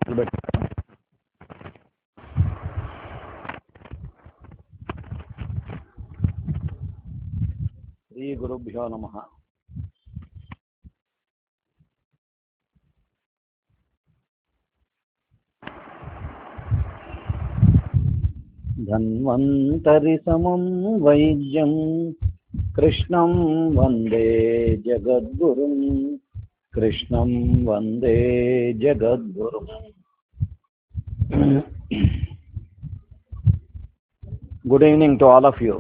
శ్రీ గురుభ్యో నమః. ధన్వంతరి సమం వైద్యం కృష్ణం వందే జగద్గురుం. కృష్ణం వందే జగద్గురుం. Good evening to all of you.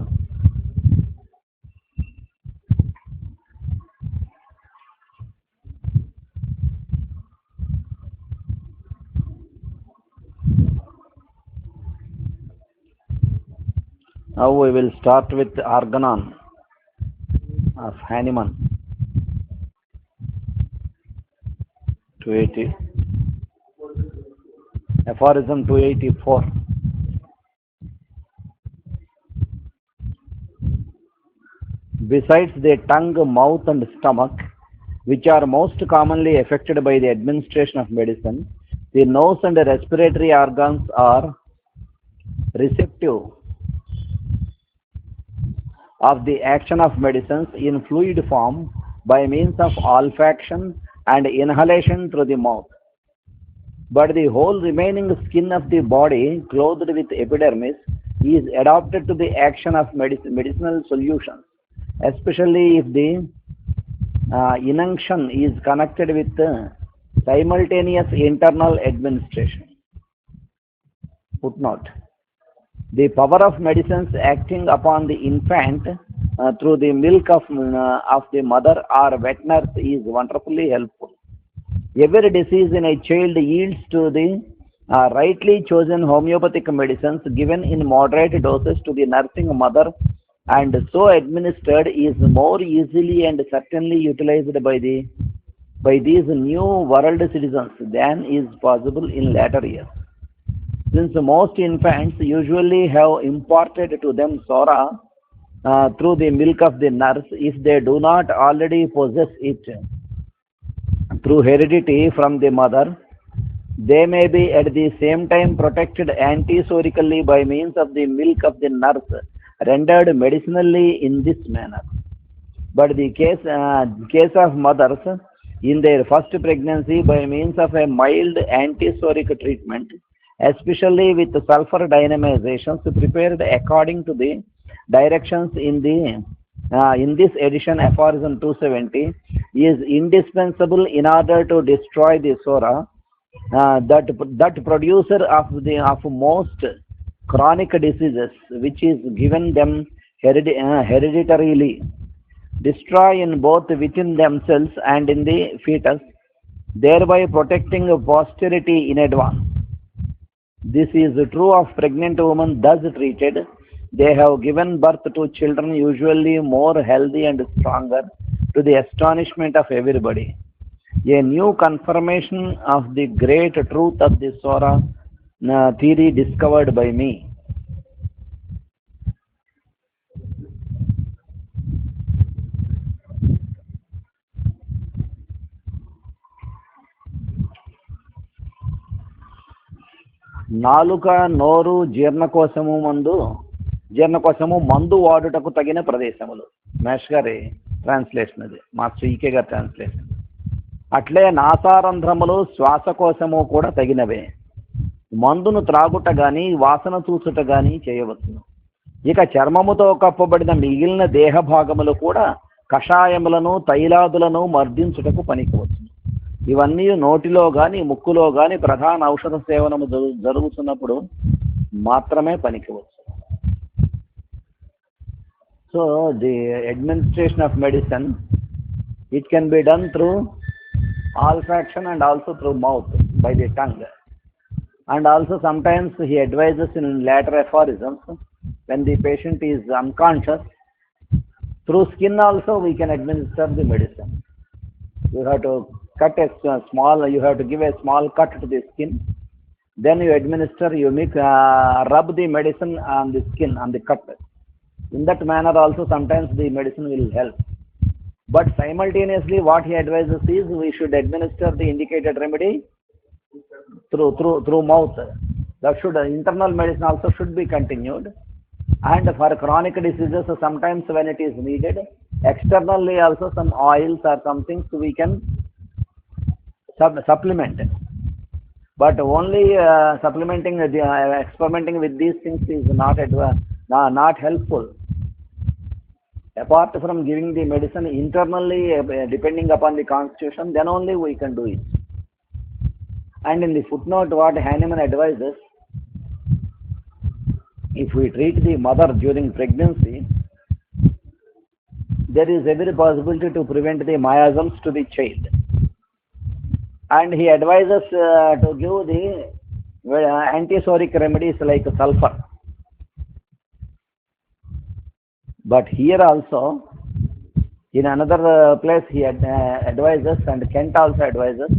Now we will start with Organon of Hahnemann. 280. Aphorism 284. Besides the tongue, mouth and stomach, which are most commonly affected by the administration of medicine, the nose and the respiratory organs are receptive of the action of medicines in fluid form by means of olfaction and inhalation through the mouth. But the whole remaining skin of the body, clothed with epidermis, is adapted to the action of medicinal solutions, especially if the inunction is connected with simultaneous internal administration. Footnote: the power of medicines acting upon the infant through the milk of the mother or wet nurse is wonderfully helpful. Every disease in a child yields to the rightly chosen homeopathic medicines given in moderate doses to the nursing mother, and so administered is more easily and certainly utilized by these new world citizens than is possible in later years. Since most infants usually have imparted to them sora through the milk of the nurse, if they do not already possess it through heredity from the mother, they may be at the same time protected antisorically by means of the milk of the nurse, rendered medicinally in this manner. But the case of mothers in their first pregnancy by means of a mild antisoric treatment, especially with sulfur dynamizations prepared according to the directions in this edition, aphorism 270, is indispensable in order to destroy the sora, that producer of most chronic diseases, which is given them hereditarily, destroy in both within themselves and in the fetus, thereby protecting posterity in advance. This is true of pregnant women thus treated. They have given birth to children usually more healthy and stronger, to the astonishment of everybody. A new confirmation of the great truth of the sora theory discovered by me. నాలుక నోరు జీర్ణకోశము మందు వాడుటకు తగిన ప్రదేశములు. Mesh గారి translation అది, master ఈకే గారి translation. అట్లే నాసారంధ్రములు శ్వాసకోశము కూడా తగినవే. మందును త్రాగుట గాని వాసన చూచుట గాని చేయవచ్చును. ఇక చర్మముతో కప్పబడిన మిగిలిన దేహ భాగములు కూడా కషాయములను తైలాదులను మర్దించుటకు పనికివచ్చును. ఇవన్నీ నోటిలో గాని ముక్కులో గాని ప్రధాన ఔషధ సేవనము జరుగుతున్నప్పుడు మాత్రమే పనికివచ్చు. So the administration of medicine, it can be done through olfaction and also through mouth by the tongue. And also sometimes he advises in later aphorisms, when the patient is unconscious, through skin also we can administer the medicine. You have to you have to give a small cut to the skin, then you administer, you rub the medicine on the skin, on the cut. In that manner also sometimes the medicine will help. But simultaneously what he advises is we should administer the indicated remedy through mouth. That should internal medicine also should be continued. And for chronic diseases, sometimes when it is needed, externally also some oils or some things we can supplement. But only supplementing, experimenting with these things is not helpful. Apart from giving the medicine internally, depending upon the constitution, then only we can do it. And in the footnote, what Hahnemann advises, if we treat the mother during pregnancy, there is every possibility to prevent the miasms to the child. And he advises to give the antisoric remedies like sulfur. But here also, in another place, he advises, and Kent also advises,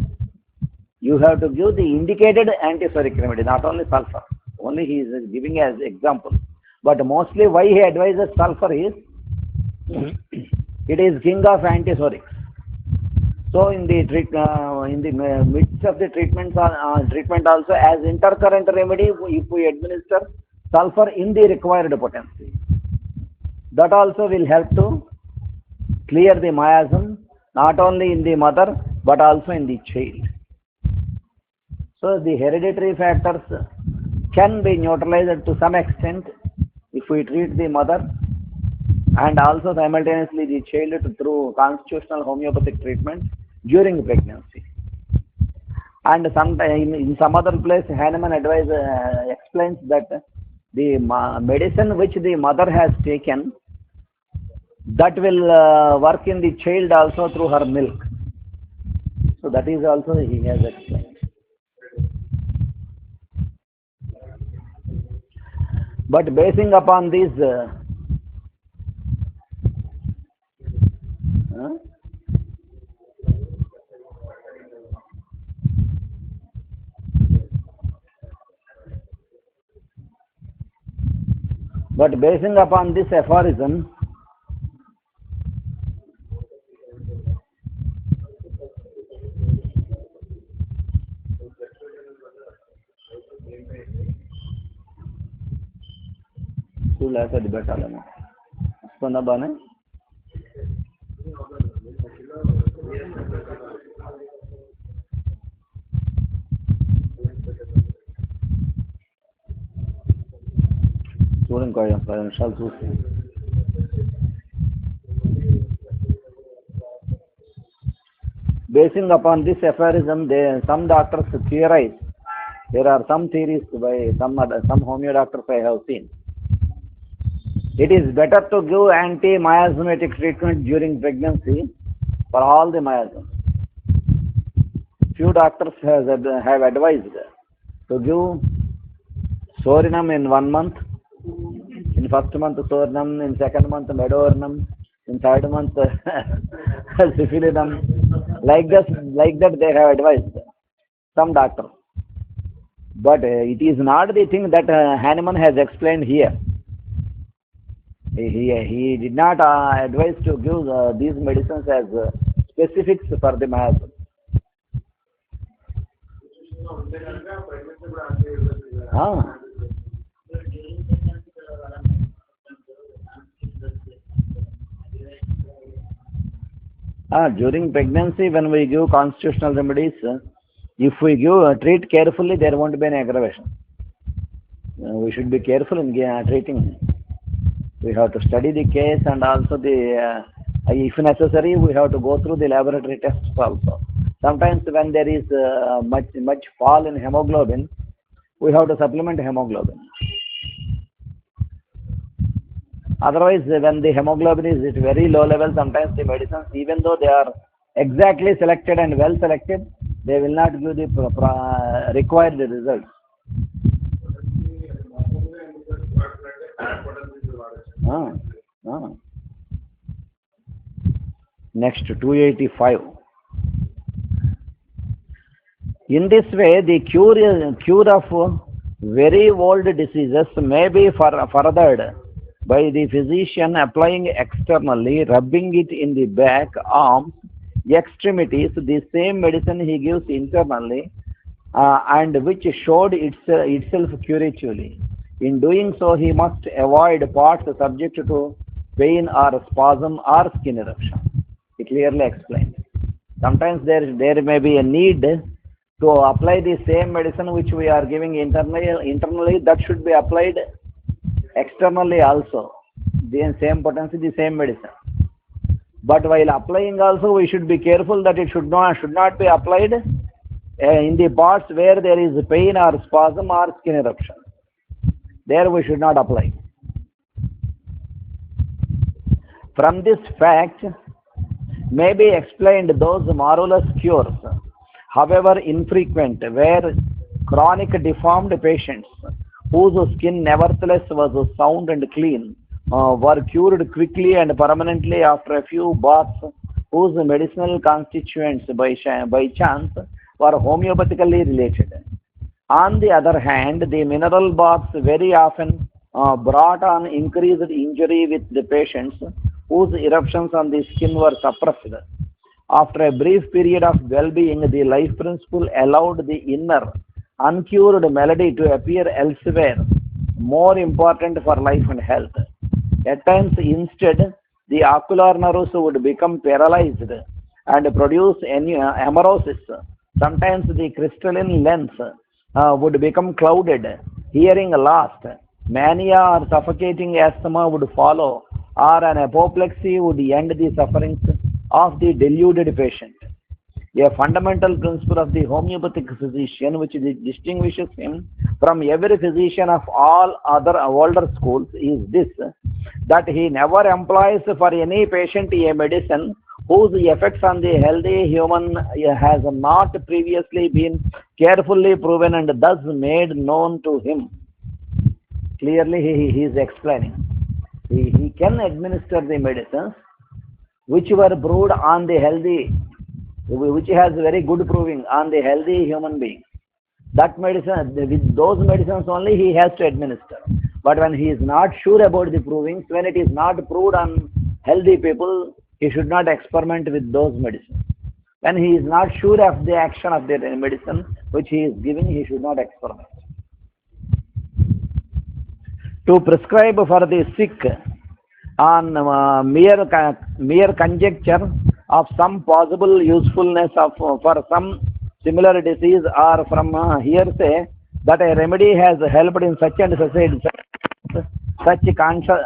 you have to give the indicated antisoric remedy, not only sulfur. Only he is giving as example. But mostly why he advises sulfur is, it is king of antisorics. So in the midst of the treatment also, as intercurrent remedy, if we administer sulfur in the required potency, that also will help to clear the miasm, not only in the mother, but also in the child. So the hereditary factors can be neutralized to some extent if we treat the mother and also simultaneously the child through constitutional homeopathic treatment during pregnancy. And in some other place, Hahnemann explains that the medicine which the mother has taken, that will work in the child also through her milk. So that is also he has explained. But basing upon this, aphorism, basing upon this aphorism, some doctors theorize. There are some theories by some homeo doctors I have seen. It is better to give anti-miasmatic treatment during pregnancy for all the miasms. Few doctors have advised to give sorinum in 1 month, in first month sorinum, in second month medorinum, in third month syphilinum. Like that they have advised, some doctors. But it is not the thing that Hahnemann has explained here. He did not advise to give these medicines as specifics for the miasm. During pregnancy, when we give constitutional remedies, if we treat carefully, there won't be an aggravation. We should be careful in treating. We have to study the case, and also if necessary, we have to go through the laboratory tests also. Sometimes when there is much fall in hemoglobin, we have to supplement hemoglobin. Otherwise, when the hemoglobin is at very low level, sometimes the medicines, even though they are exactly selected and well selected, they will not give the required results. Next, 285. In this way, the cure of very old diseases may be furthered by the physician applying externally, rubbing it in the back, arms, extremities, the same medicine he gives internally and which showed itself curatively. In doing so, he must avoid parts subject to pain or spasm or skin eruption. He clearly explained. Sometimes there may be a need to apply the same medicine which we are giving internally that should be applied externally also. The same potency, the same medicine. But while applying also, we should be careful that it should not be applied in the parts where there is pain or spasm or skin eruption. There we should not apply. From this fact may be explained those marvelous cures, however infrequent, where chronic deformed patients whose skin nevertheless was sound and clean were cured quickly and permanently after a few baths, whose medicinal constituents by chance were homeopathically related. On the other hand, the mineral baths very often brought on increased injury with the patients whose eruptions on the skin were suppressed. After a brief period of well-being, the life principle allowed the inner, uncured malady to appear elsewhere, more important for life and health. At times, instead, the ocular nerves would become paralyzed and produce amaurosis. Sometimes the crystalline lens would become clouded, hearing lost, mania or suffocating asthma would follow, or an apoplexy would end the sufferings of the deluded patient. A fundamental principle of the homeopathic physician, which distinguishes him from every physician of all other older schools, is this: that he never employs for any patient a medicine whose effects on the healthy human has not previously been carefully proven and thus made known to him. Clearly, he is explaining. He can administer the medicines which were proved on the healthy, which has very good proving on the healthy human being. That medicine, with those medicines only he has to administer. But when he is not sure about the provings, when it is not proved on healthy people, he should not experiment with those medicines. When he is not sure of the action of the medicine which he is giving, he should not experiment. To prescribe for the sick on mere conjecture of some possible usefulness of for some similar disease, or from hearsay that a remedy has helped in such and such conscious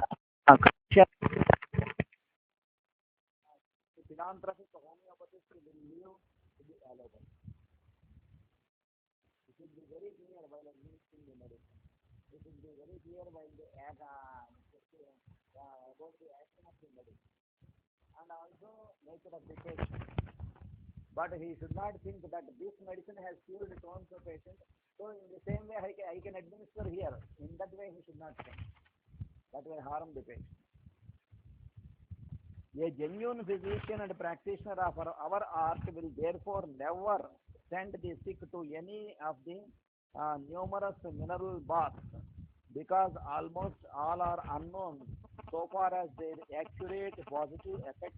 philanthropic homeopathic will leave to be allowed. It should be very clear while administering the medicine. It should be very clear while the about the action of the medicine and also nature of the patient. But he should not think that this medicine has cured tons of patient. So in the same way I can administer here. In that way he should not think. That will harm the patient. A genuine physician and practitioner of our art will therefore never send the sick to any of the numerous mineral baths, because almost all are unknown so far as their accurate positive effect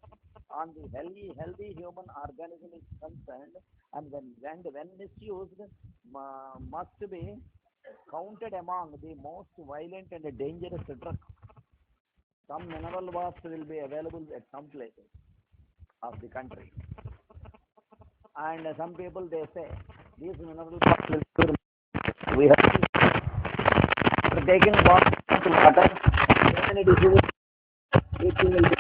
on the healthy human organism is concerned, and when misused, must be counted among the most violent and dangerous drugs. Some mineral baths will be available at some places of the country, and some people they say these mineral baths will cure. We have taken bath to water, so many diseases which will be.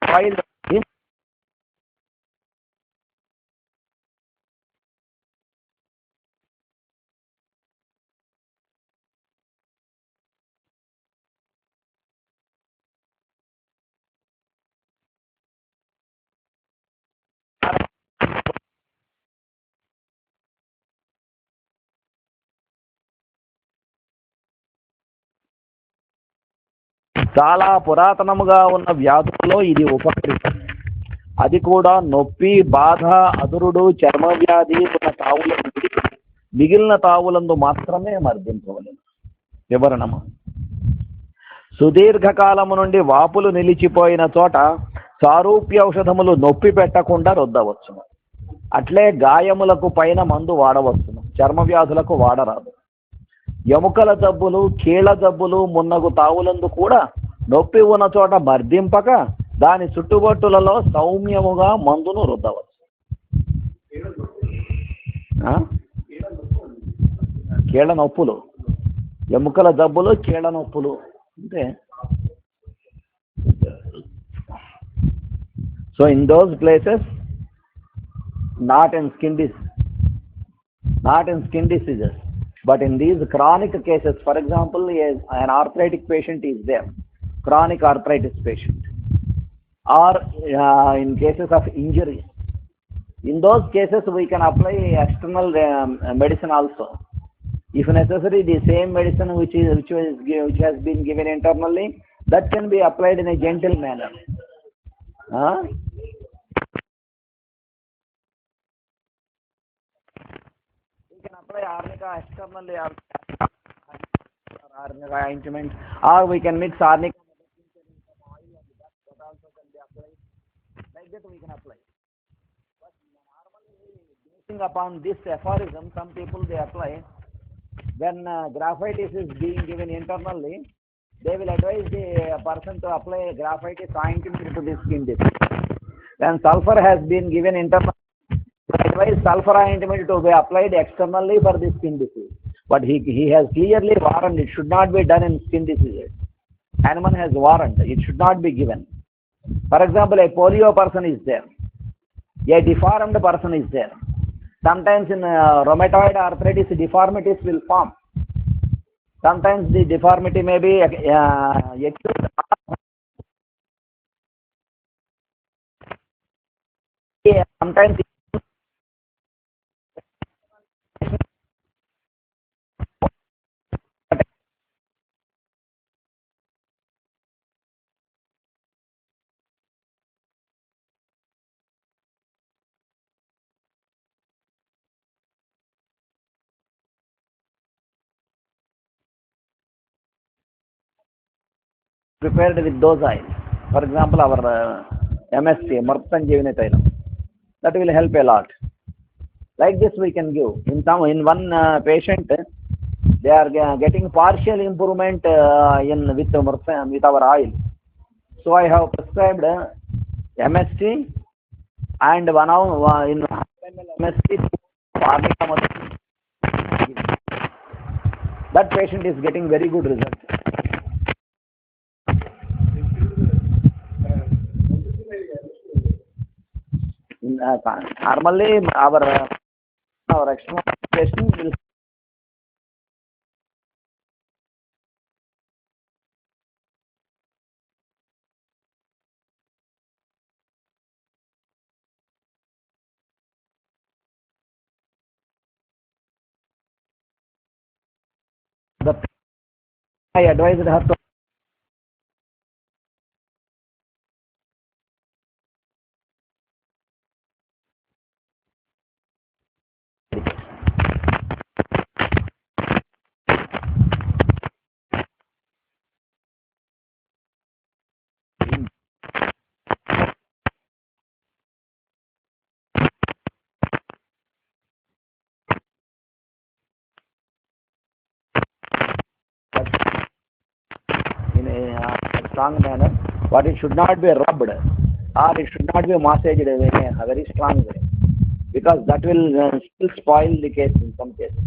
spoil in చాలా పురాతనముగా ఉన్న వ్యాధుల్లో ఇది ఉపకరిస్తుంది. అది కూడా నొప్పి, బాధ, అదురుడు, చర్మ వ్యాధి ఉన్న తావులందు మిగిలిన తావులందు మాత్రమే మర్దించవలెను. వివరణము: సుదీర్ఘకాలము నుండి వాపులు నిలిచిపోయిన చోట సారూప్య ఔషధములు నొప్పి పెట్టకుండా రుద్దవచ్చును. అట్లే గాయములకు పైన మందు వాడవచ్చును, చర్మ వ్యాధులకు వాడరాదు. ఎముకల జబ్బులు, కీళ్ల జబ్బులు మున్నగు తావులందు కూడా నొప్పి ఉన్న చోట మర్దింపక దాని చుట్టుబట్టులలో సౌమ్యముగా మందును రుద్దవచ్చు. కీళ్ల నొప్పులు, ఎముకల జబ్బులు, కీళ్ల నొప్పులు అంటే so in those places not in skin diseases, but in these chronic cases, for example, an arthritic patient is there, chronic arthritis patient, or in cases of injuries. In those cases we can apply external medicine also. If necessary, the same medicine which has been given internally, that can be applied in a gentle manner. We can apply arnica externally, or arnica ointment, or we can mix arnica with oil, and that also can be applied. Like that we can apply. But normally, basing upon this aphorism, some people they apply when graphitis is being given internally. They will advise the person to apply graphitis ointment to the skin disease. When sulfur has been given internally, advise sulfur ointment to be applied externally for the skin disease. But he has clearly warned it should not be done in skin diseases. Hanuman has warned it should not be given. For example, a polio person is there, a deformed person is there. Sometimes in rheumatoid arthritis, deformities will form. Sometimes the deformity may be acute. Sometimes prepared with those oils. For example, our MSC, Martanjivani Tailam, that will help a lot. Like this we can give. In one patient, they are getting partial improvement with our oil. So I have prescribed MST and one in MST. That patient is getting very good result. Normally, our experimentation will I advised her to in a strong manner, but it should not be rubbed or it should not be massaged in a very strong way, because that will still spoil the case in some cases.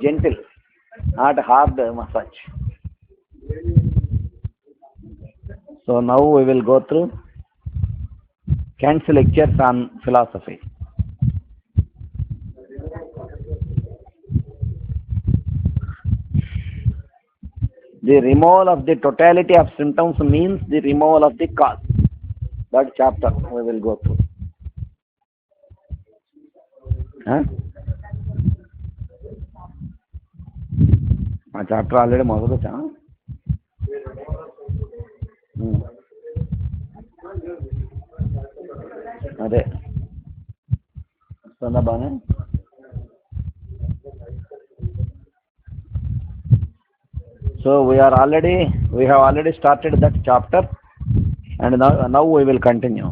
gentle, not hard massage. So now we will go through Kant's lectures on philosophy. The removal of the totality of symptoms means the removal of the cause. That chapter we will go through. Huh? A chapter already మొదలుచా అదే వస్తుందా బానే. So we have already started that chapter, and now we will continue.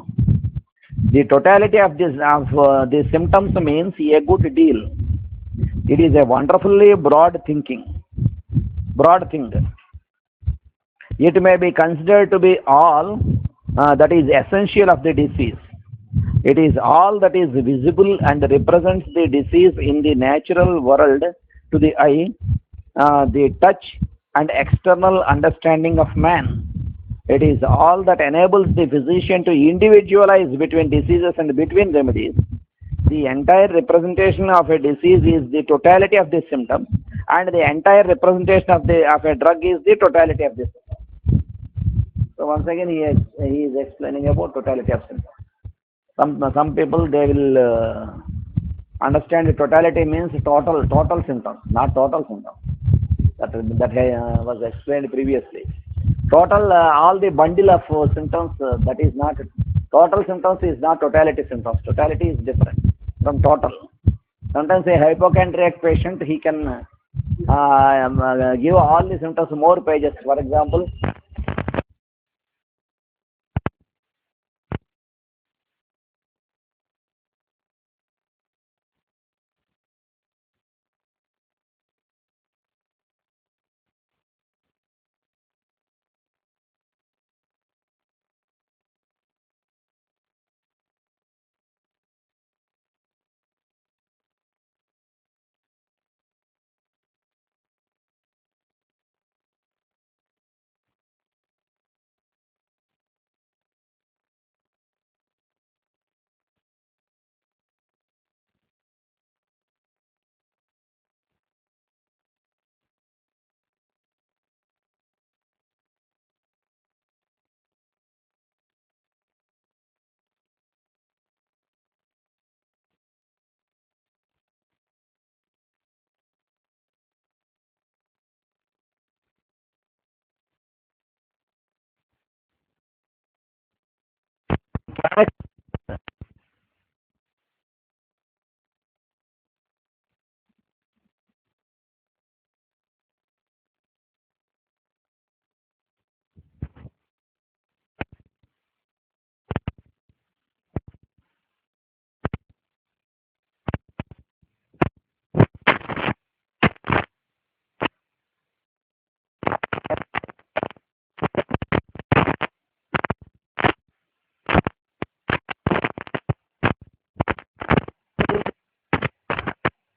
The totality of the symptoms means a good deal. It is a wonderfully broad thing. It may be considered to be all that is essential of the disease. It is all that is visible and represents the disease in the natural world to the eye, the touch, and external understanding of man. It is all that enables the physician to individualize between diseases and between remedies. The entire representation of a disease is the totality of the symptoms, and the entire representation of a drug is the totality of the symptoms. So once again he is explaining about totality of symptoms. Some people, they will understand the totality means total symptoms, not total symptoms. That was explained previously. Total, all the bundle of symptoms, that is not total symptoms, is not totality symptoms. Totality is different from total. Sometimes a hypochondriac patient, he can give all the symptoms more pages. For example,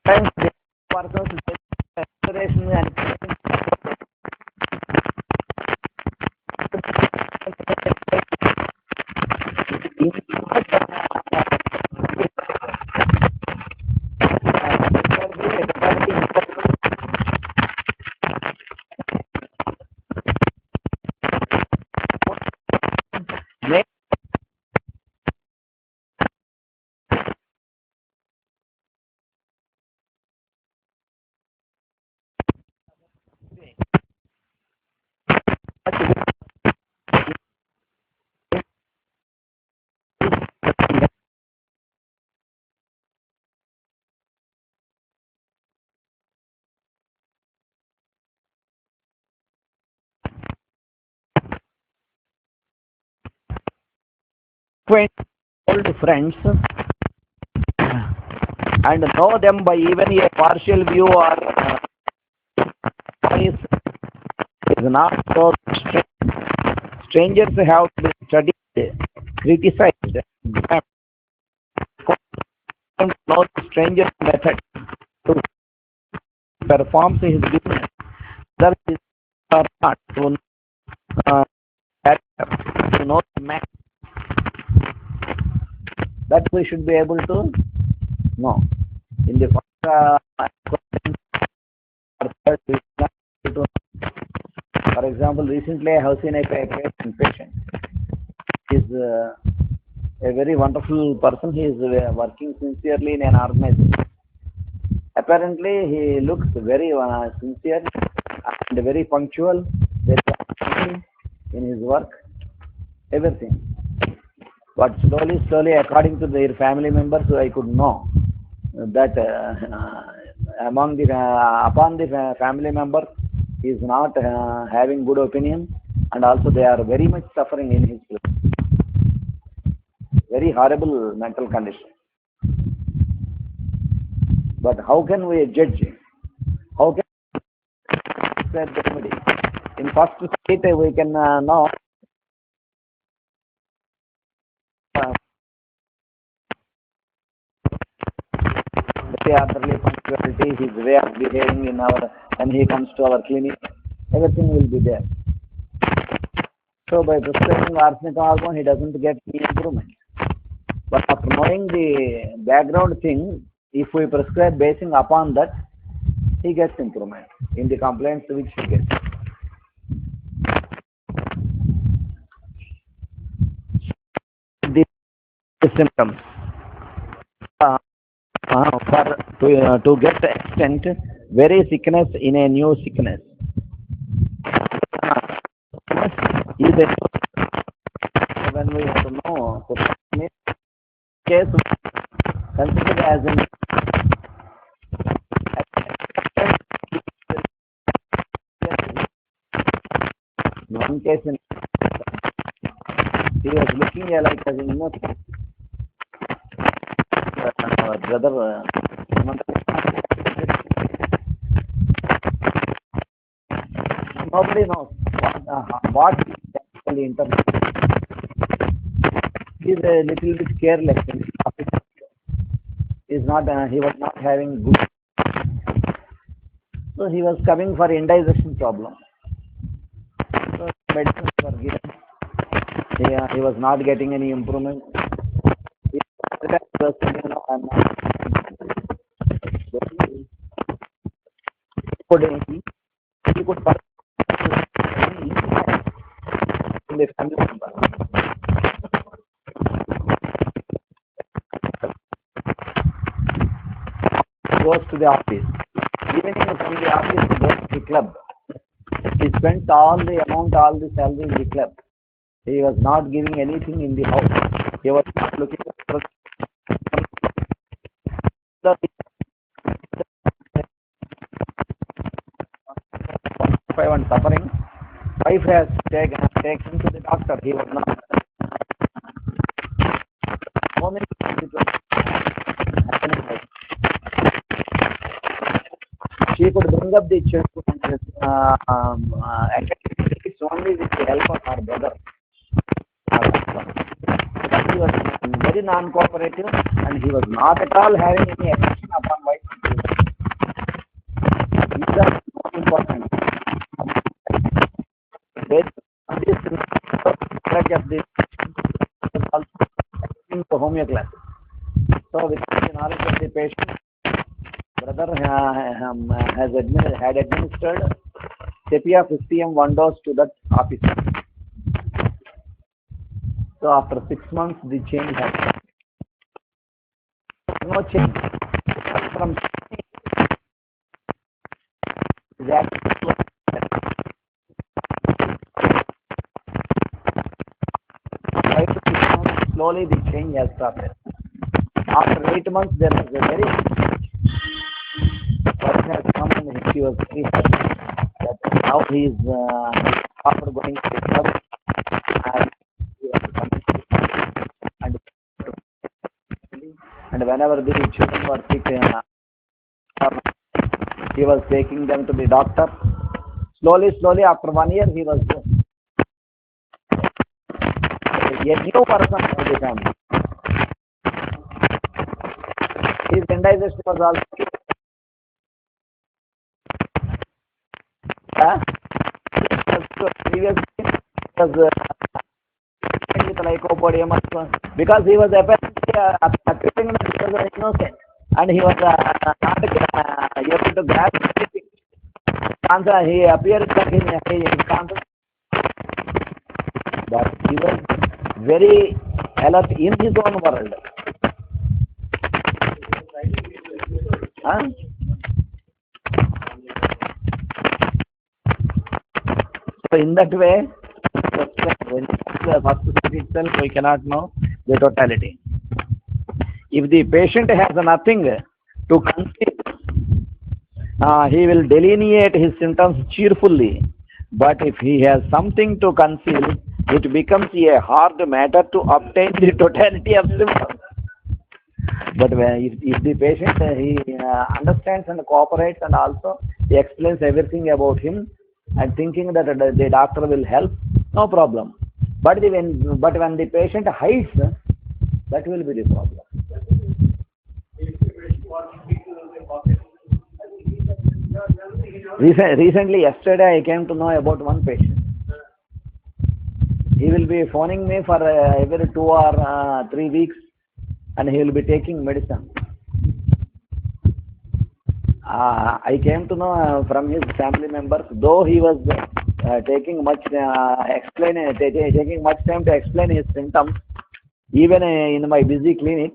sometimes the person's restoration and old friends and know them by even a partial view or is not so strange. Strangers have been studied, criticized, know the stranger's method to performs his business, whether it is or not, to uh, character, to know the man, that we should be able to know. In the first question or third, we should not be able to know. For example, recently I have seen a patient. He is a very wonderful person. He is working sincerely in an organization. Apparently, he looks very sincere and very punctual, very punctual in his work, everything. But slowly, slowly, according to their family members, I could know that among the upon the family members, he is not having good opinion, and also they are very much suffering in his place. Very horrible mental condition. But how can we judge? How can we say the remedy? In first state, we can know uh, the orderly punctuality, his way of behaving in our when he comes to our clinic, everything will be there. So by prescribing arsenic hormone, he doesn't get any improvement. But after knowing the background thing, if we prescribe basing upon that, he gets improvement in the complaints which he gets. The symptoms to get extent very sickness in a new sickness. Is when we have to know the case considered as in one case in he was looking like as an innocent brother. Nobody knows what is actually internet. He is a little bit careless. He is not. He was not having good. So he was coming for indigestion problem. So medicines were given. He was not getting any improvement. He was thinking, no, I'm not. He could in the family member. He goes to the office. Even from the office, he goes to the club. He spent all the amount, all the salary in the club. He was not giving anything in the house. He was not looking for and suffering. Wife has taken to the doctor. He was not. So many things happening. She could bring up the children academics only with the help of her brother. But he was very non-cooperative and he was not at all having any affection upon wife. These are most important. This also Homoeo Class. So with the knowledge of the patient, brother had administered Sepia 50M 1 dose to that officer. So after 6 months, the change happened. No change. From slowly the change has started. After 8 months, there was a very person has come and he was very happy that now he is after going to the club and he was coming and whenever the children were sick, he was taking them to the doctor. Slowly, slowly, after 1 year, he was a new person in the family. His indigestion was also previously was with lycopodium because he was apparently appearing that he was innocent and he was not able to grasp anything. He appeared that he is conscious, but he was very alert in his own world. Huh? So in that way, when the first step itself, we cannot know the totality. If the patient has nothing to conceal, he will delineate his symptoms cheerfully. But if he has something to conceal, it becomes a hard matter to obtain the totality of symptoms. But if the patient he understands and cooperates and also he explains everything about him and thinking that the doctor will help, no problem. But when the patient hides, that will be the problem. Recently, yesterday, I came to know about one patient. He will be phoning me for every 2 or 3 weeks, and he will be taking medicine. I came to know from his family members, though he was taking much taking much time to explain his symptoms, even in my busy clinic.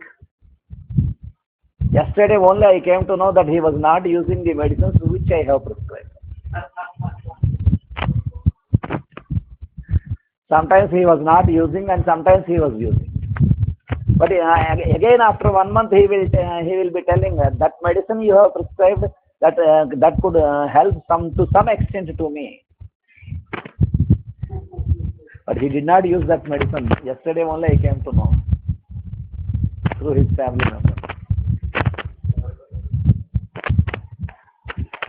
Yesterday only I came to know that he was not using the medicines which I have prescribed. Sometimes he was not using and sometimes he was using. But again after 1 month he will be telling that medicine you have prescribed that could help to some extent to me. But he did not use that medicine. Yesterday only I came to know through his family member.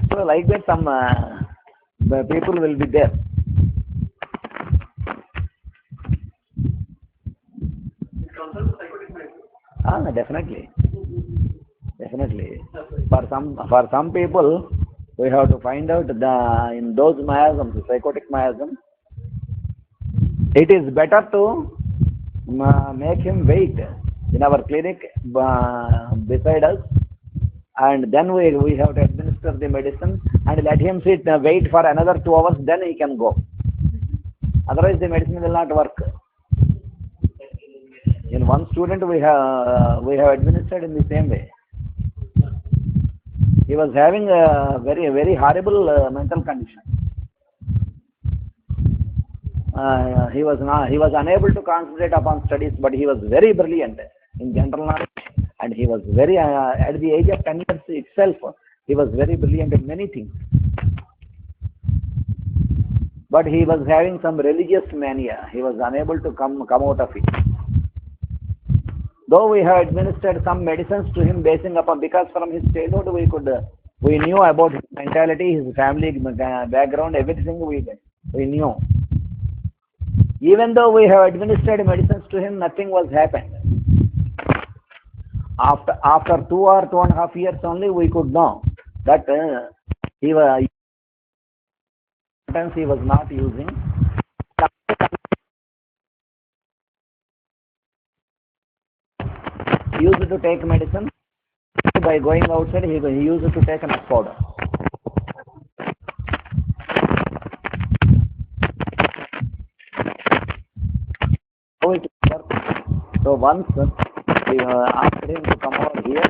So like that some people will be there. Definitely. For some people, we have to find out in those miasms, psychotic miasms, it is better to make him wait in our clinic beside us, and then we have to administer the medicine and let him sit wait for another 2 hours, then he can go. Otherwise the medicine will not work. In one student we have administered in the same way. He was having a very horrible mental condition. He was unable to concentrate upon studies, but he was very brilliant in general knowledge, and he was very at the age of 10 years itself he was very brilliant in many things. But he was having some religious mania. He was unable to come out of it. Though we have administered some medicines to him basing upon, because from his childhood we knew about his mentality, his family background, everything we knew. Even though we have administered medicines to him, nothing was happened. After 2 or 2.5 years only, we could know that sometimes he was not using. He used to take medicine. By going outside, he used to take a nut powder. So once we asked him to come over here,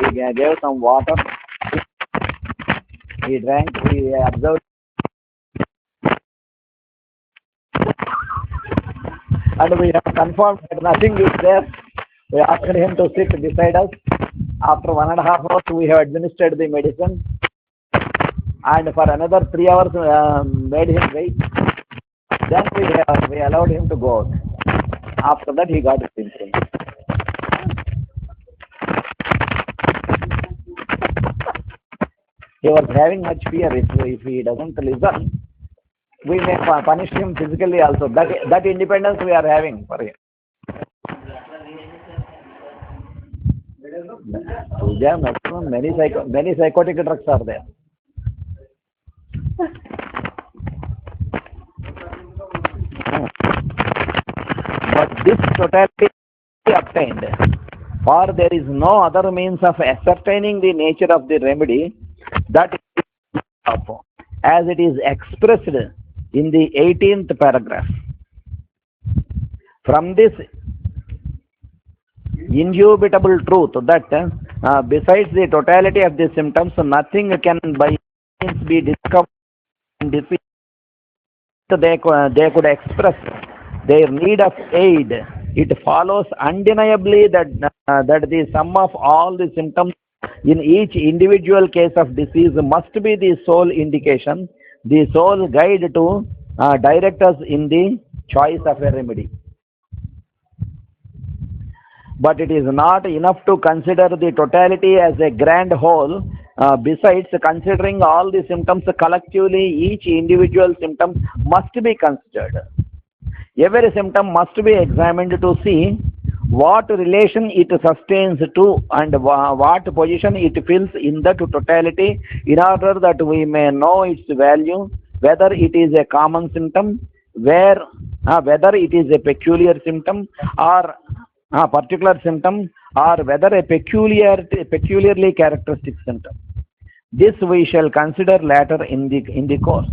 we gave some water. He drank. He observed, and we have confirmed that nothing is there. We asked him to sit beside us. After 1.5 hours, we have administered the medicine, and for another 3 hours, made him wait. Then we allowed him to go out. After that, he got his symptoms. He was having much fear. If he doesn't listen, we may punish him physically also. That independence we are having for him. There maximum many psychotic drugs are there. But this totality is obtained, for there is no other means of ascertaining the nature of the remedy that is of, as it is expressed in the 18th paragraph. From this indubitable truth that besides the totality of the symptoms, nothing can by means be discovered and defeated. They could express their need of aid. It follows undeniably that the sum of all the symptoms in each individual case of disease must be the sole indication, the sole guide to direct us in the choice of a remedy. But it is not enough to consider the totality as a grand whole. Besides considering all the symptoms collectively, each individual symptom must be considered. Every symptom must be examined to see what relation it sustains to and what position it fills in the totality, in order that we may know its value, whether it is a common symptom, whether it is a peculiar symptom or a particular symptom, or whether a peculiarly characteristic symptom. This we shall consider later in the course.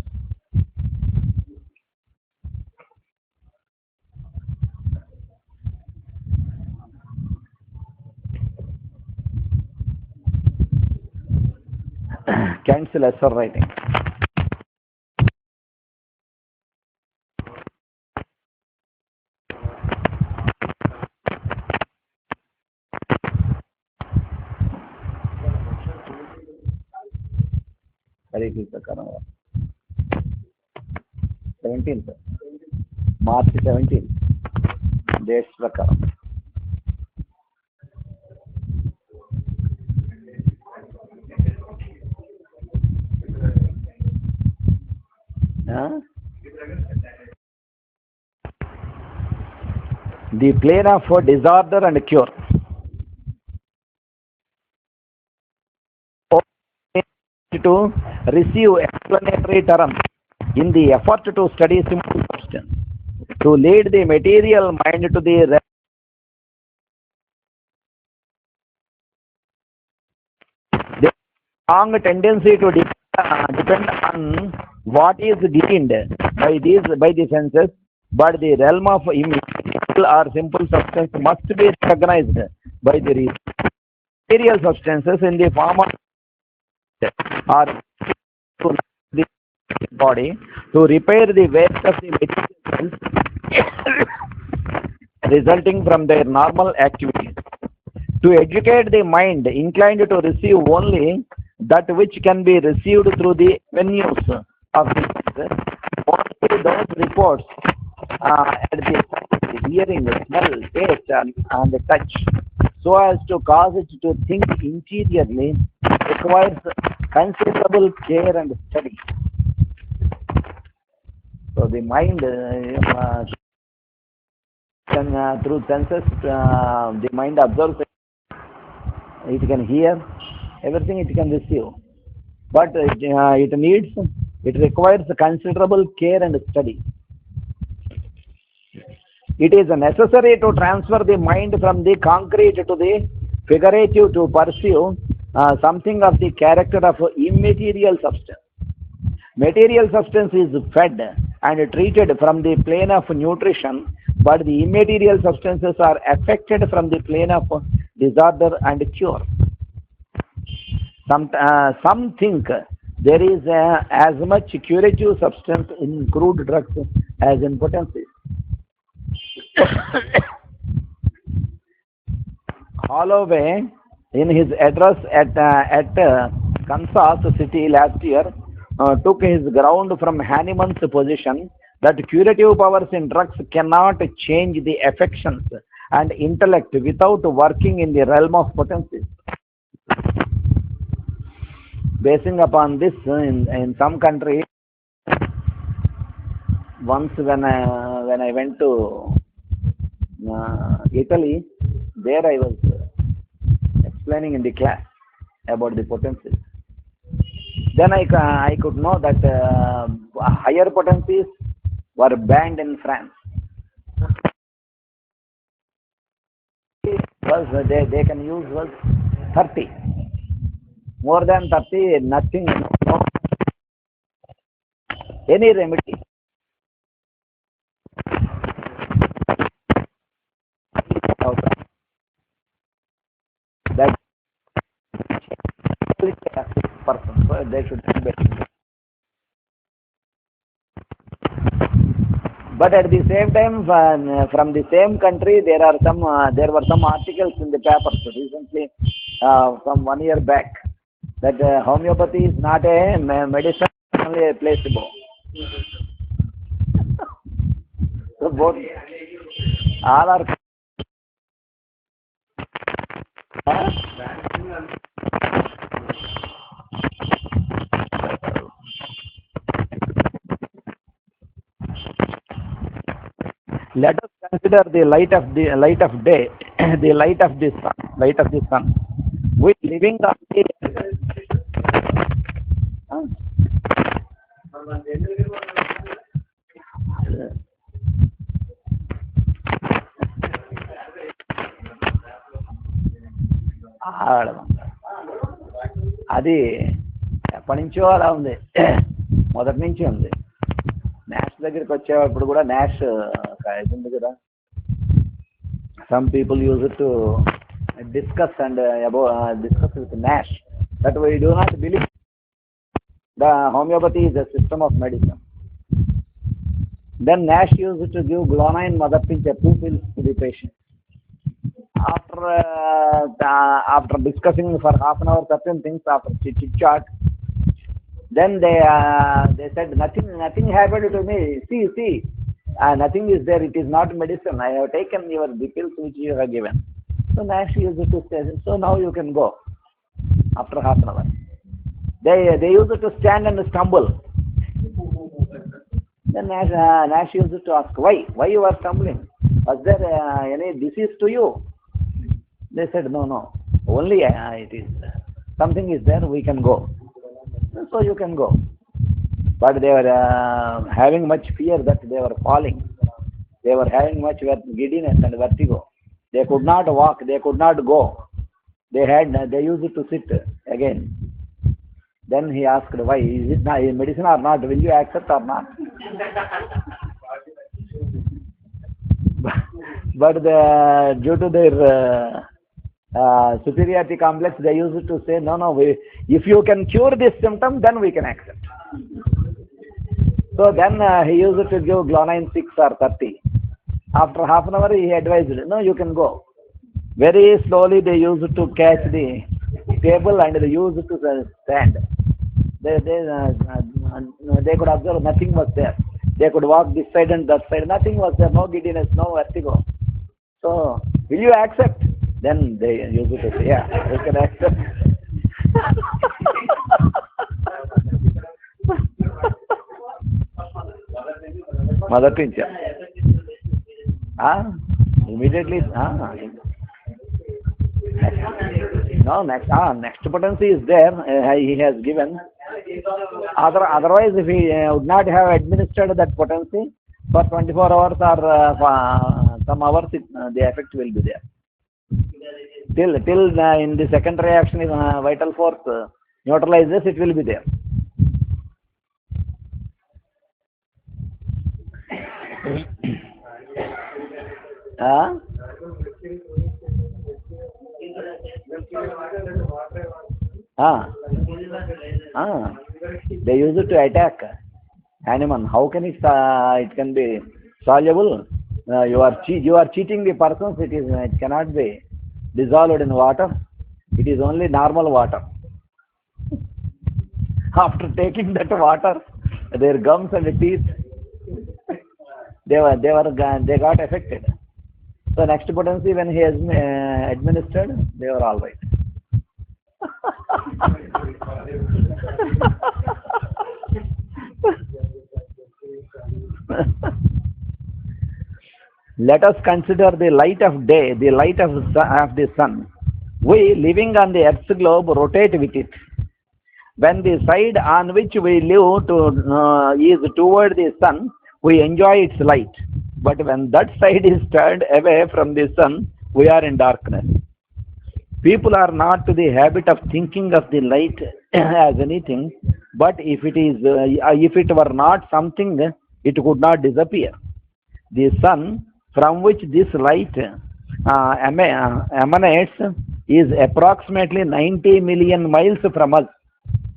Cancel lesser writing. तारीख प्रकार 17th March 17th dates प्रकार. The plane of disorder and cure. To receive explanatory terms in the effort to study simple substance, to lead the material mind to the strong tendency to depend on what is deemed by the senses, but the realm of immaterial or simple substance must be recognized by the reason. Material substances in the form of are to the body to repair the waste of the materials resulting from their normal activities, to educate the mind inclined to receive only that which can be received through the avenues of the senses, only those reports at the hearing, smell, taste, and touch, so as to cause it to think interiorly, requires considerable care and study. So the mind can, through senses, the mind observes, it can hear, everything it can receive. But it requires considerable care and study. It is necessary to transfer the mind from the concrete to the figurative to pursue something of the character of immaterial substance. Material substance is fed and treated from the plane of nutrition, but the immaterial substances are affected from the plane of disorder and cure. Some think there is as much curative substance in crude drugs as in potencies. Holloway, in his address at Kansas City last year, took his ground from Hahnemann's position that curative powers in drugs cannot change the affections and intellect without working in the realm of potencies. Basing upon this, in some countries, once when I went to Italy, there I was explaining in the class about the potencies. Then I could know that higher potencies were banned in France. Was they can use was 30. More than 30, nothing, no, any remedy. That person, so they should be. But at the same time, from the same country, there were some articles in the papers recently, from 1 year back, that homeopathy is not a medicine, only a placebo. So both, all are. Let us consider the light of day, the light of the sun. We living on the. అది ఎప్పటి నుంచో అలా ఉంది, మొదటి నుంచి ఉంది. Nash దగ్గరికి వచ్చేటప్పుడు కూడా నాష్ ఇది ఉంది కదా, some people use it to discuss and discuss with Nash that we do not believe the homeopathy is a system of medicine. Then Nash used to give guanine mother pinch 2 pills to the patient. After discussing for half an hour certain things, after chit chat, then they said nothing happened to me. See, nothing is there. It is not medicine. I have taken the pills which you have given. So Nash used to say, so now you can go. After half an hour, they used to stand and stumble. Then Nash used to ask, why you are stumbling? Was there any disease to you? They said, no, only it is something is there, we can go. So you can go. But they were having much fear that they were falling. They were having much giddiness and vertigo. They could not walk, they could not go. They used to sit again. Then he asked, why? Is it not medicine or not? Will you accept or not? But due to their superiority complex, they used to say, no, if you can cure this symptom, then we can accept. So then he used to give guanine 6 or 30. After half an hour, he advised, no, you can go. Very slowly, they used to catch the table and they used to stand. They could observe nothing was there. They could walk this side and that side. Nothing was there. No giddiness, no vertigo. So, will you accept? Then they used to say, yeah, we can accept. Mother pinch. Immediately. No, next potency is there. He has given. Otherwise, if he would not have administered that potency for 24 hours or some hours, the effect will be there. Till in the second reaction, if vital force neutralizes, it will be there. They use it to attack animal. How can it can be soluble? You are cheating the persons. It cannot be dissolved in water. It is only normal water. After taking that water, their gums and teeth, they got affected. So next potency, when he has administered, they were all right. Let us consider the light of day, the light of the sun. We living on the Earth's globe rotate with it. When the side on which we live is toward the sun, we enjoy its light. But when that side is turned away from the sun, we are in darkness. People are not to the habit of thinking of the light as anything, but if it were not something, it could not disappear. The sun from which this light emanates is approximately 90 million miles from us,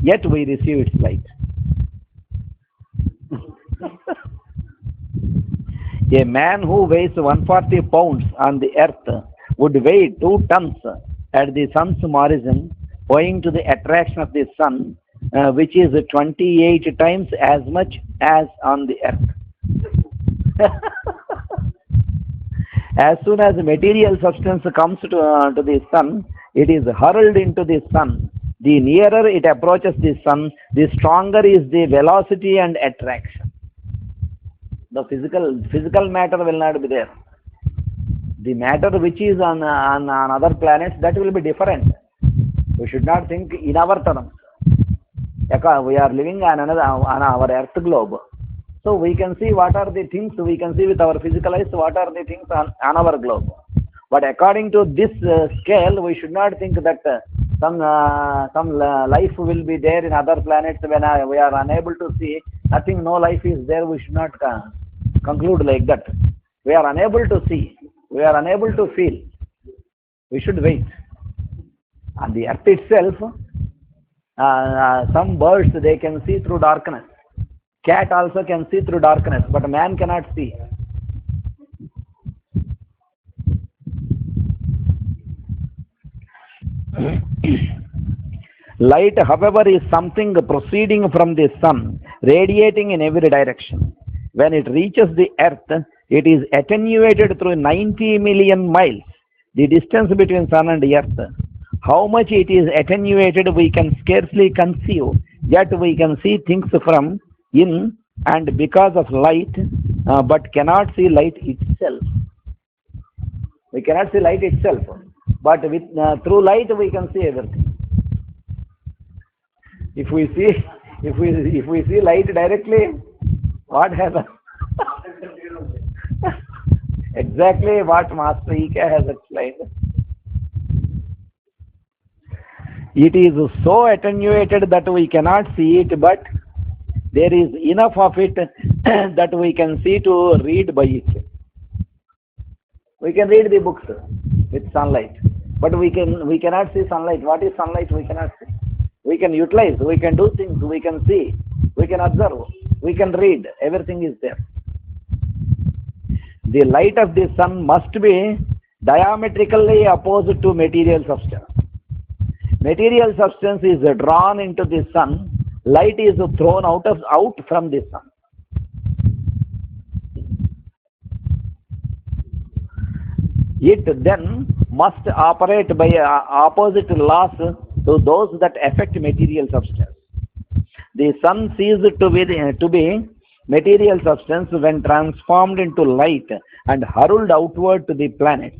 yet we receive its light. A man who weighs 140 pounds on the earth would weigh 2 tons at the sun's horizon, owing to the attraction of the sun, which is 28 times as much as on the earth. As soon as material substance comes to the sun, it is hurled into the sun. The nearer it approaches the sun, the stronger is the velocity and attraction. The physical matter will not be there. The matter which is on other planets, that will be different. We should not think in our terms. We are living on our earth globe. So we can see what are the things, we can see with our physical eyes what are the things on our globe. But according to this scale, we should not think that some life will be there in other planets when we are unable to see. Nothing, no life is there. We should not conclude like that. We are unable to see. We are unable to feel. We should wait. On the earth itself, some birds, they can see through darkness. Cat also can see through darkness, but man cannot see. Light, however, is something proceeding from the sun, radiating in every direction. When it reaches the earth, it is attenuated through 90 million miles, the distance between sun and earth. How much it is attenuated we can scarcely conceive, yet we can see things from in and because of light, but cannot see light itself. We cannot see light itself, but through light we can see everything. If we see light directly, what happens? Exactly what Master E.K. has explained. It is so attenuated that we cannot see it, but there is enough of it that we can see to read by it. We can read the books with sunlight, but we cannot see sunlight. What is sunlight? We cannot see. We can utilize, we can do things, we can see, we can observe, we can read, everything is there. The light of the sun must be diametrically opposite to material substance. Material substance is drawn into the sun, light is thrown out from the sun. It then must operate by opposite laws to those that affect material substance. The sun ceases to be material substance when transformed into light and hurled outward to the planet.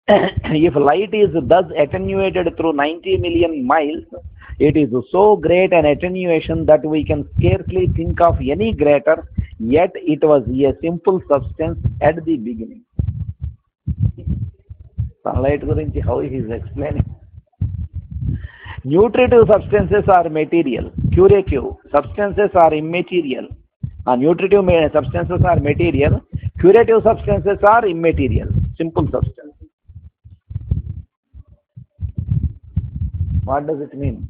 If light is thus attenuated through 90 million miles, it is so great an attenuation that we can scarcely think of any greater, yet it was a simple substance at the beginning. Sunlight gurinchi how he is explaining. Nutritive substances are material, curative substances are immaterial. Nutritive substances are material, curative substances are immaterial, simple substance. What does it mean?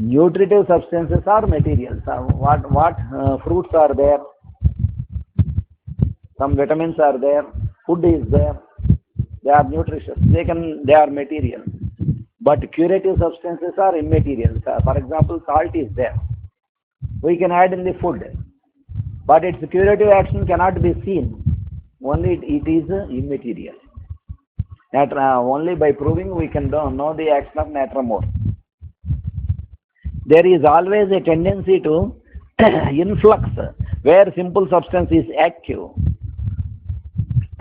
Nutritive substances are materials. What fruits are there? Some vitamins are there. Food is there. They are nutritious. They are material. But curative substances are immaterial. For example, salt is there. We can add in the food, but its curative action cannot be seen. Only it is immaterial. Only by proving we can know the action of matter more. There is always a tendency to influx where simple substance is active.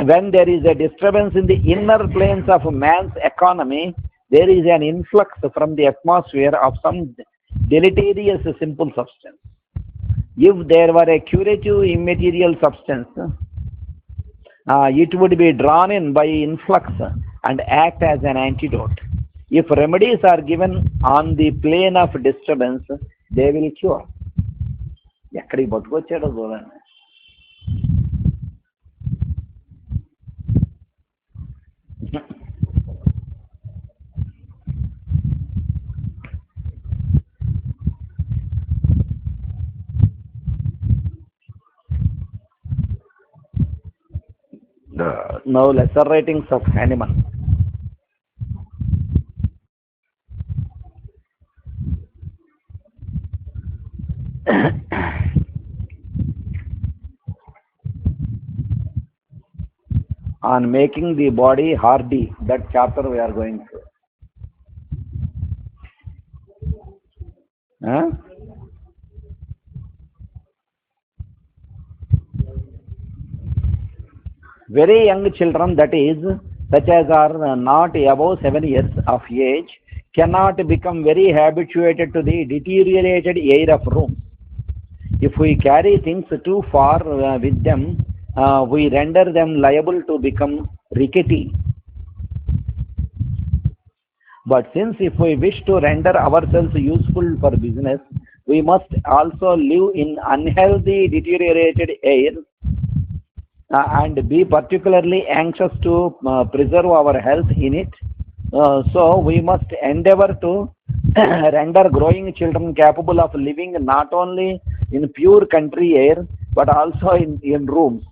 When there is a disturbance in the inner planes of man's economy, there is an influx from the atmosphere of some deleterious simple substance. If there were a curative immaterial substance, it would be drawn in by influx and act as an antidote. If remedies are given on the plane of disturbance, they will cure. ఎక్కడికి పట్టుకొచ్చాడో చూడండి. Now lesser ratings of animal. On making the body hardy, that chapter we are going through. Huh? Very young children, that is, such as are not above 7 years of age, cannot become very habituated to the deteriorated air of rooms. If we carry things too far with them, we render them liable to become rickety. But since if we wish to render ourselves useful for business, we must also live in unhealthy, deteriorated air and be particularly anxious to preserve our health in it. So we must endeavor to render growing children capable of living not only in pure country air, but also in rooms.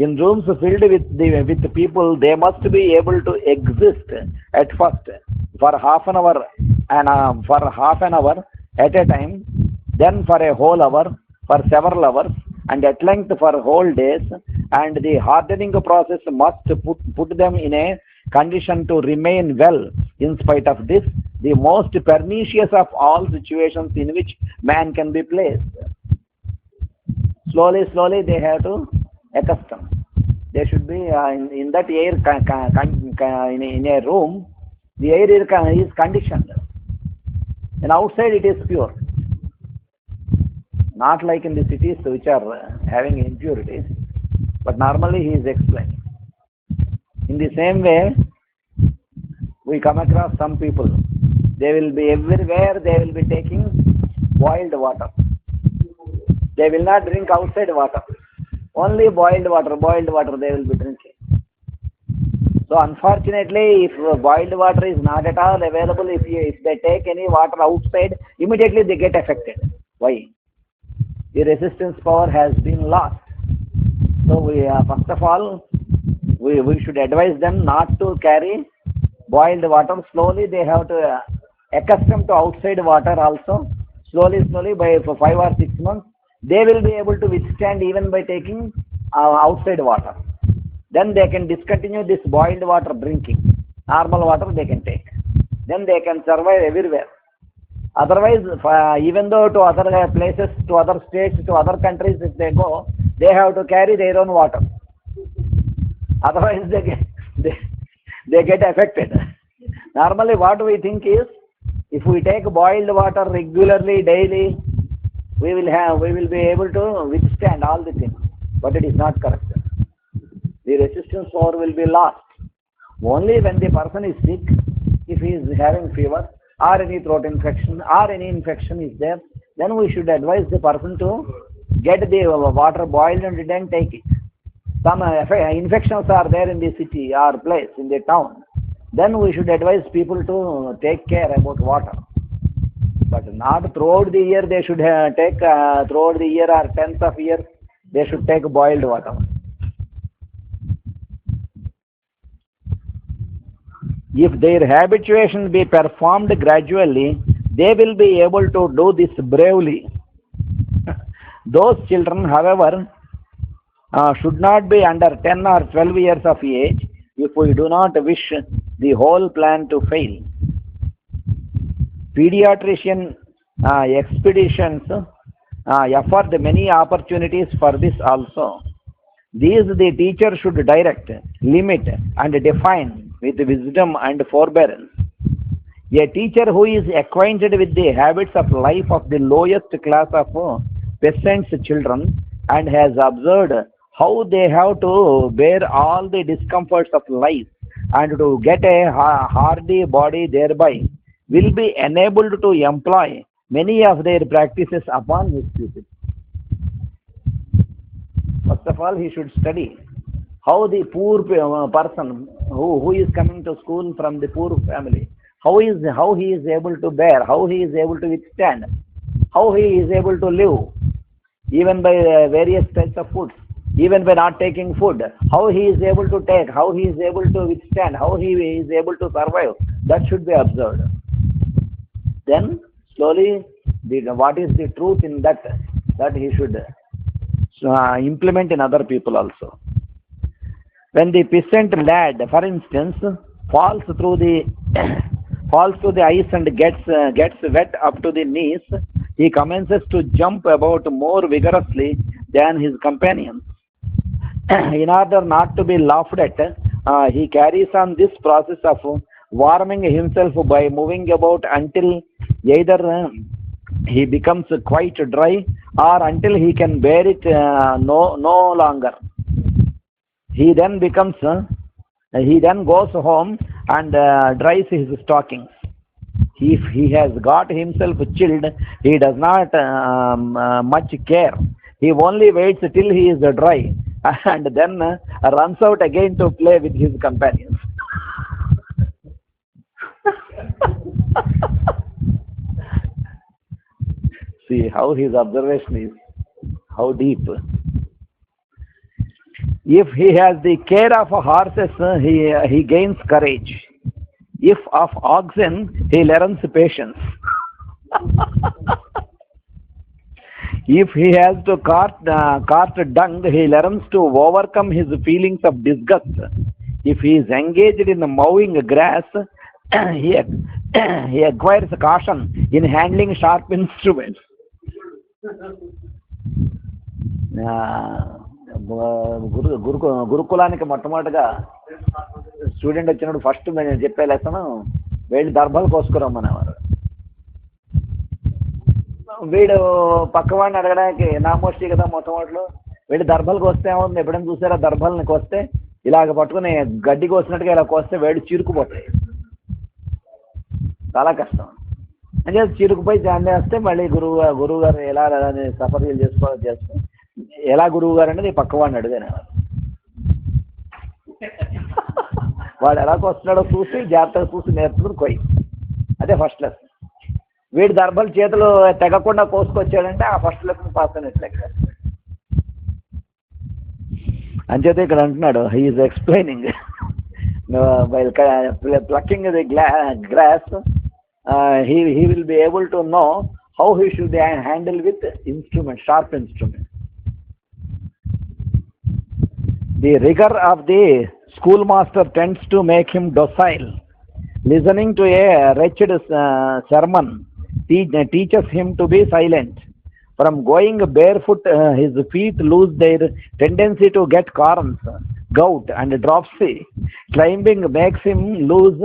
In rooms filled with people, they must be able to exist at first for half an hour at a time, then for a whole hour, for several hours, and at length for whole days. And the hardening process must put them in a condition to remain well in spite of this, the most pernicious of all situations in which man can be placed. Slowly they have to accustom. They should be in that air, in a room, the air is conditioned. And outside it is pure. Not like in the cities which are having impurities. But normally he is explaining. In the same way, we come across some people. They will be everywhere, they will be taking boiled water. They will not drink outside water. Only boiled water they will be drinking. So unfortunately, if boiled water is not at all available, if they take any water outside, immediately they get affected. Why? The resistance power has been lost. So we first of all, we should advise them not to carry boiled water. Slowly they have to accustom to outside water also. Slowly for 5 or 6 months, they will be able to withstand even by taking outside water. Then they can discontinue this boiled water drinking. Normal water they can take. Then they can survive everywhere. Otherwise, even though to other places, to other states, to other countries, if they go, they have to carry their own water. Otherwise, they get affected. Normally, what we think is, if we take boiled water regularly, daily, we will be able to withstand all the things. But it is not correct. The resistance power will be lost. Only when the person is sick, if he is having fever, or any throat infection, or any infection is there, then we should advise the person to get the water boiled and then take it. Some infections are there in the city or place, in the town. Then we should advise people to take care about water. But not throughout the year they should take, throughout the year or 10th of year, they should take boiled water. If their habituation be performed gradually, they will be able to do this bravely. Those children, however, should not be under 10 or 12 years of age if we do not wish the whole plan to fail. Pediatrician expeditions afford many opportunities for this also. These the teacher should direct, limit, and define with wisdom and forbearance. A teacher who is acquainted with the habits of life of the lowest class of peasants' children and has observed how they have to bear all the discomforts of life and to get a hardy body thereby will be enabled to employ many of their practices upon his pupils. First of all, he should study how the poor person who is coming to school from the poor family, how he is able to bear, how he is able to withstand, how he is able to live, even by various types of foods, even by not taking food, how he is able to take, how he is able to withstand, how he is able to survive. That should be observed. Then slowly, what is the truth in that, that he should implement in other people also. When the peasant lad, for instance, falls through the falls to the ice and gets wet up to the knees, he commences to jump about more vigorously than his companions. In order not to be laughed at, he carries on this process of warming himself by moving about until either he becomes quite dry or until he can bear it no longer. He then he then goes home and dries his stockings. If he has got himself chilled, he does not much care. He only waits till he is dry and then runs out again to play with his companions. See how his observation is, how deep. If he has the care of horses, he gains courage. If of oxen, he learns patience. If he has to cart dung, he learns to overcome his feelings of disgust. If he is engaged in mowing grass, he, he acquires caution in handling sharp instruments. గురుకులానికి మొట్టమొదటిగా student వచ్చినప్పుడు first నేను చెప్పే lesson వెళ్ళి దర్భలు కోసుకురమ్మనేవారు. వీడు పక్కవాడిని అడగడానికి నామోషి కదా మొట్టమొదటిలో, వీడు దర్భలు కోస్తే ఏమవుతుంది, ఎప్పుడైనా చూసారా దర్భల్ని కోస్తే ఇలాగ పట్టుకుని గడ్డి కోసినట్టుగా ఇలా కోస్తే వేడి చీరుకుపోతాయి, చాలా కష్టం అని చెప్పి చీరుకుపోయి జాయిన్ చేస్తే మళ్ళీ గురువు గారు ఎలా సఫర్లు చేస్తే ఎలా గురువు గారు అనేది పక్కవాడిని అడిగాను. వాడు ఎలా వస్తున్నాడో చూసి జాగ్రత్తగా చూసి నేర్చుకుని కొయ్యి, అదే ఫస్ట్ లెసన్. వీడి దర్భలు చేతులు తెగకుండా కోసుకొచ్చాడంటే ఆ ఫస్ట్ లెసన్ పాస్ అయినట్లే. అంచేత ఇక్కడ అంటున్నాడు, he is explaining while plucking the grass, he will be able to know how he should handle with instrument, sharp instrument. The rigor of the schoolmaster tends to make him docile. Listening to a wretched sermon teaches him to be silent. From going barefoot, his feet lose their tendency to get corns, gout, and dropsy. Climbing makes him lose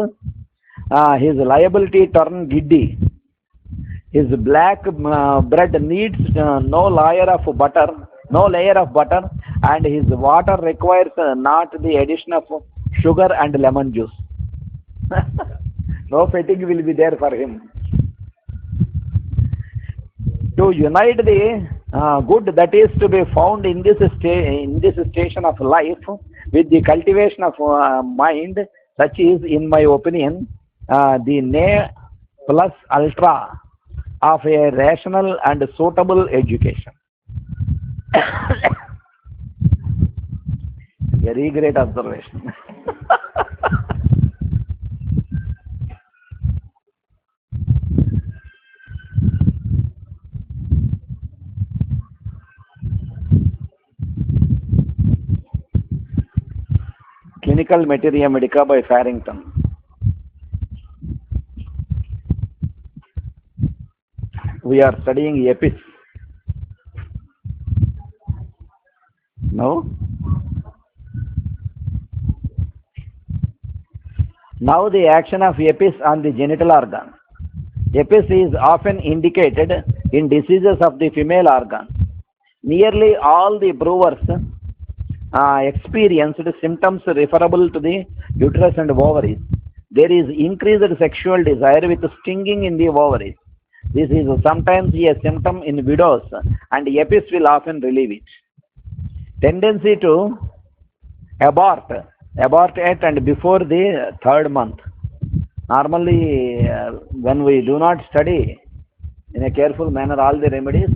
his liability turn giddy. His black bread needs no layer of butter, and his water requires not the addition of sugar and lemon juice. No fatigue will be there for him. To unite the good that is to be found in this station of life with the cultivation of mind, such is, in my opinion, the ne plus ultra of a rational and suitable education. Very great observation. Clinical Materia Medica by Farrington. We are studying EPIS. No? Now the action of EPIS on the genital organ. EPIS is often indicated in diseases of the female organ. Nearly all the brewers experienced symptoms referable to the uterus and ovaries. There is increased sexual desire with stinging in the ovaries. This is sometimes a symptom in widows, and EPIS will often relieve it. Tendency to abort, abort at and before the third month. Normally, when we do not study in a careful manner all the remedies,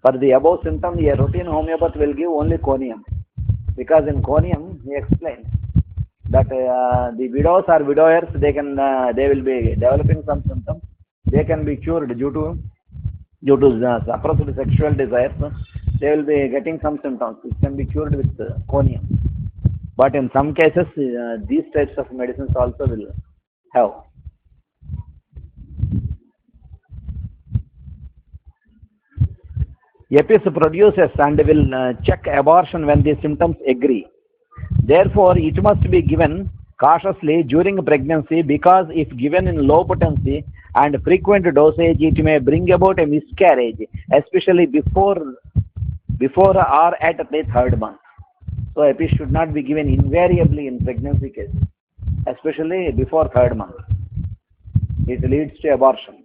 for the above symptom, a routine homeopath will give only conium. Because in conium, he explains that the widows or widowers, they will be developing some symptoms. They can be cured due to suppressed sexual desires. They will be getting some symptoms which can be cured with conium. But in some cases, these types of medicines also will have. EPIS produces and will check abortion when the symptoms agree. Therefore, it must be given cautiously during pregnancy, because if given in low potency and frequent dosage, it may bring about a miscarriage, especially before or at the third month. So EPIS should not be given invariably in pregnancy cases, especially before third month. It leads to abortion.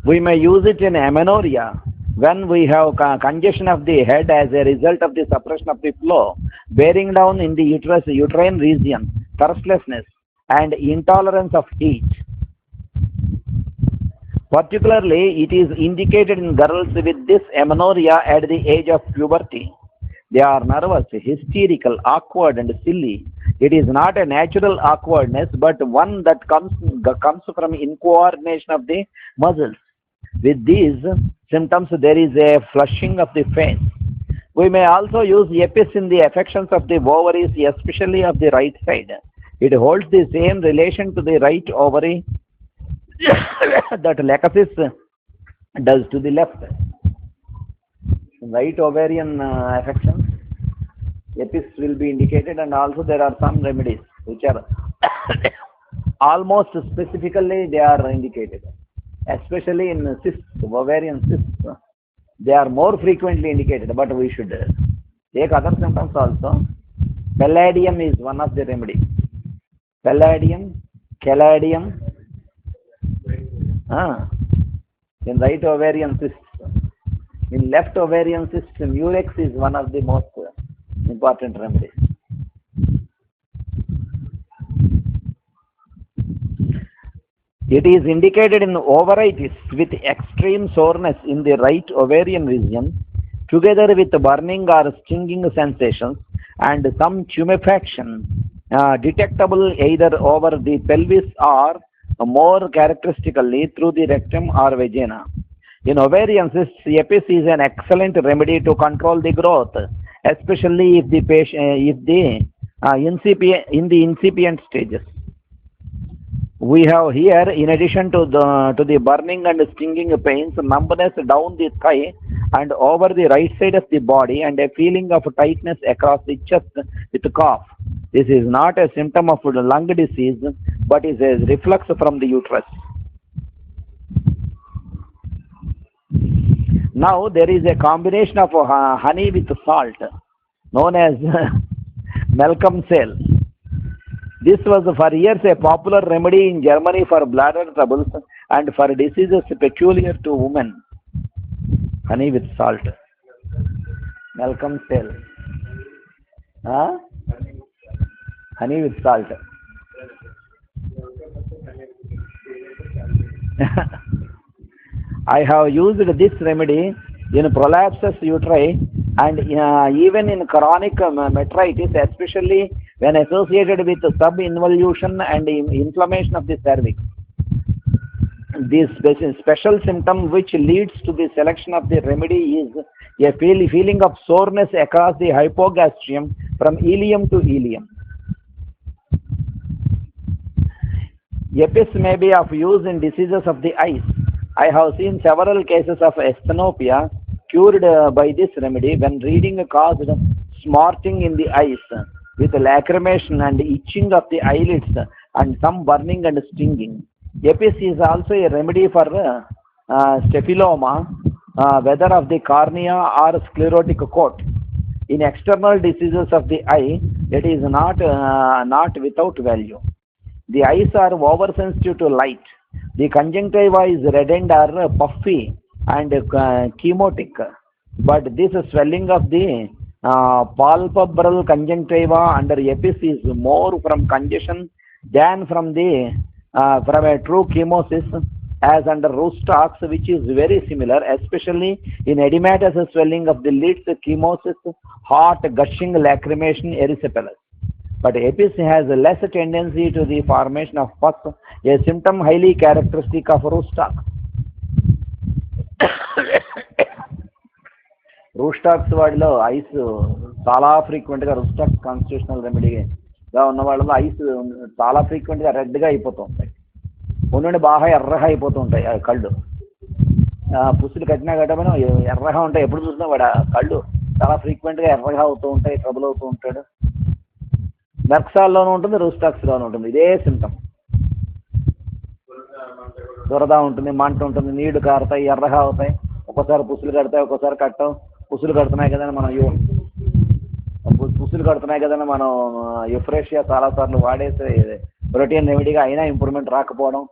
We may use it in amenorrhea when we have congestion of the head as a result of the suppression of the flow, bearing down in the uterine region, thirstlessness, and intolerance of heat. Particularly, it is indicated in girls with this amenorrhea at the age of puberty. They are nervous, hysterical, awkward, and silly. It is not a natural awkwardness, but one that comes from incoordination of the muscles. With these symptoms, there is a flushing of the face. We may also use EPIS in the affections of the ovaries, especially of the right side. It holds the same relation to the right ovary that lachesis does to the left. Right ovarian affections, EPIS will be indicated, and also there are some remedies which are almost specifically they are indicated, especially in cysts, ovarian cysts. They are more frequently indicated, but we should take other symptoms also. Palladium is one of the remedies. Palladium, caladium, in right ovarian cysts. In left ovarian cysts, murex is one of the most important remedies. It is indicated in ovaritis with extreme soreness in the right ovarian region, together with burning or stinging sensations and some tumefaction detectable either over the pelvis or more characteristically through the rectum or vagina. In ovarian cysts, EPIS is an excellent remedy to control the growth, especially if the incipient stages. We have here, in addition to the burning and stinging pains, numbness down the thigh and over the right side of the body, and a feeling of tightness across the chest with cough. This is not a symptom of lung disease, but is a reflux from the uterus. Now there is a combination of honey with salt, known as Malcolm Sale. This was for years a popular remedy in Germany for bladder troubles and for diseases peculiar to women. Honey with salt. Malcolm Sale. Honey with salt. I have used this remedy in prolapsus uteri and even in chronic metritis, especially when associated with subinvolution and inflammation of the cervix. This special symptom which leads to the selection of the remedy is a feeling of soreness across the hypogastrium from ileum to ileum. EPIS may be of use in diseases of the eyes. I have seen several cases of asthenopia cured by this remedy when reading caused smarting in the eyes with lacrimation and itching of the eyelids and some burning and stinging. Epis is also a remedy for staphyloma, whether of the cornea or sclerotic coat. In external diseases of the eye, it is not without value. The eyes are oversensitive to light. The conjunctiva is reddened or puffy and chemotic. But this swelling of the palpebral conjunctiva under epis is more from congestion than from a true chemosis, as under Roustax, which is very similar, especially in edematous swelling of the lids, chemosis, hot, gushing, lacrimation, erysipelas. But epis has a less tendency to the formation of pus, a symptom highly characteristic of Roustax. Roustax వాడిలో ice చాలా ఫ్రీక్వెంట్గా roustax constitutional రెమెడీగా ఉన్న వాళ్ళలో ice చాలా ఫ్రీక్వెంట్గా రెడ్గా అయిపోతూ ఉంటాయి, ఉండి బాగా ఎర్రగా అయిపోతూ ఉంటాయి ఆ కళ్ళు. పుస్తులు కట్టినా కట్టమని ఎర్రగా ఉంటాయి, ఎప్పుడు చూసినా వాడు కళ్ళు చాలా ఫ్రీక్వెంట్గా ఎర్రగా అవుతూ ఉంటాయి, ట్రబుల్ అవుతూ ఉంటాడు. మెర్క్సాల్లోనూ ఉంటుంది, roustaxలోనూ ఉంటుంది ఇదే సిమ్టమ్. దురద ఉంటుంది, మంట ఉంటుంది, నీళ్లు కారుతాయి, ఎర్రగా అవుతాయి, ఒక్కోసారి పుసులు కడతాయి, ఒక్కోసారి కట్టవు. పుసులు కడుతున్నాయి కదని మనం యుఫ్రేషియా చాలాసార్లు వాడేసి రొటీన్ రెమెడీగా అయినా ఇంప్రూవ్మెంట్ రాకపోవడం.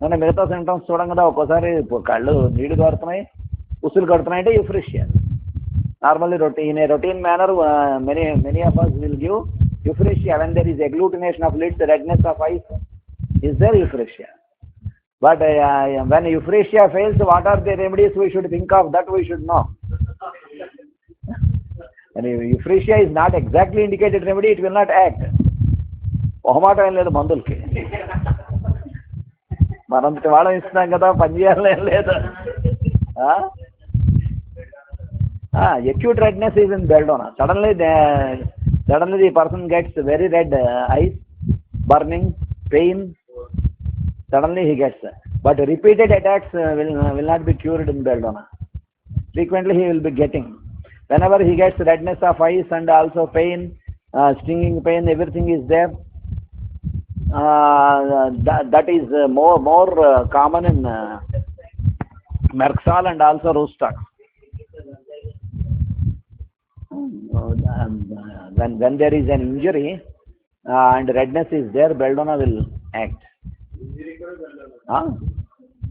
అంటే మిగతా సిమ్టమ్స్ చూడంగా ఒక్కోసారి కళ్ళు నీళ్లు కారుతున్నాయి, పుసులు కడుతున్నాయి అంటే euphrasia. Normally routine manner many of us will give euphoria when there is agglutination of lids, redness of eyes is there euphoria. But when euphoria fails, what are the remedies we should think of? That we should know. And euphoria is not exactly indicated remedy, it will not act. మొహమాటం ఏం లేదు మందులకి, మనంతటి వాళ్ళం ఇస్తున్నాం కదా, పని చేయాలని ఏం లేదు. Acute redness is in belladonna. Suddenly the person gets very red eyes, burning, pain. Suddenly he gets. But repeated attacks will not be cured in belladonna. Frequently he will be getting. Whenever he gets redness of eyes and also pain, stinging pain, everything is there. That is more common in Merxal and also Roustax. When there is an injury and redness is there, belladonna will act.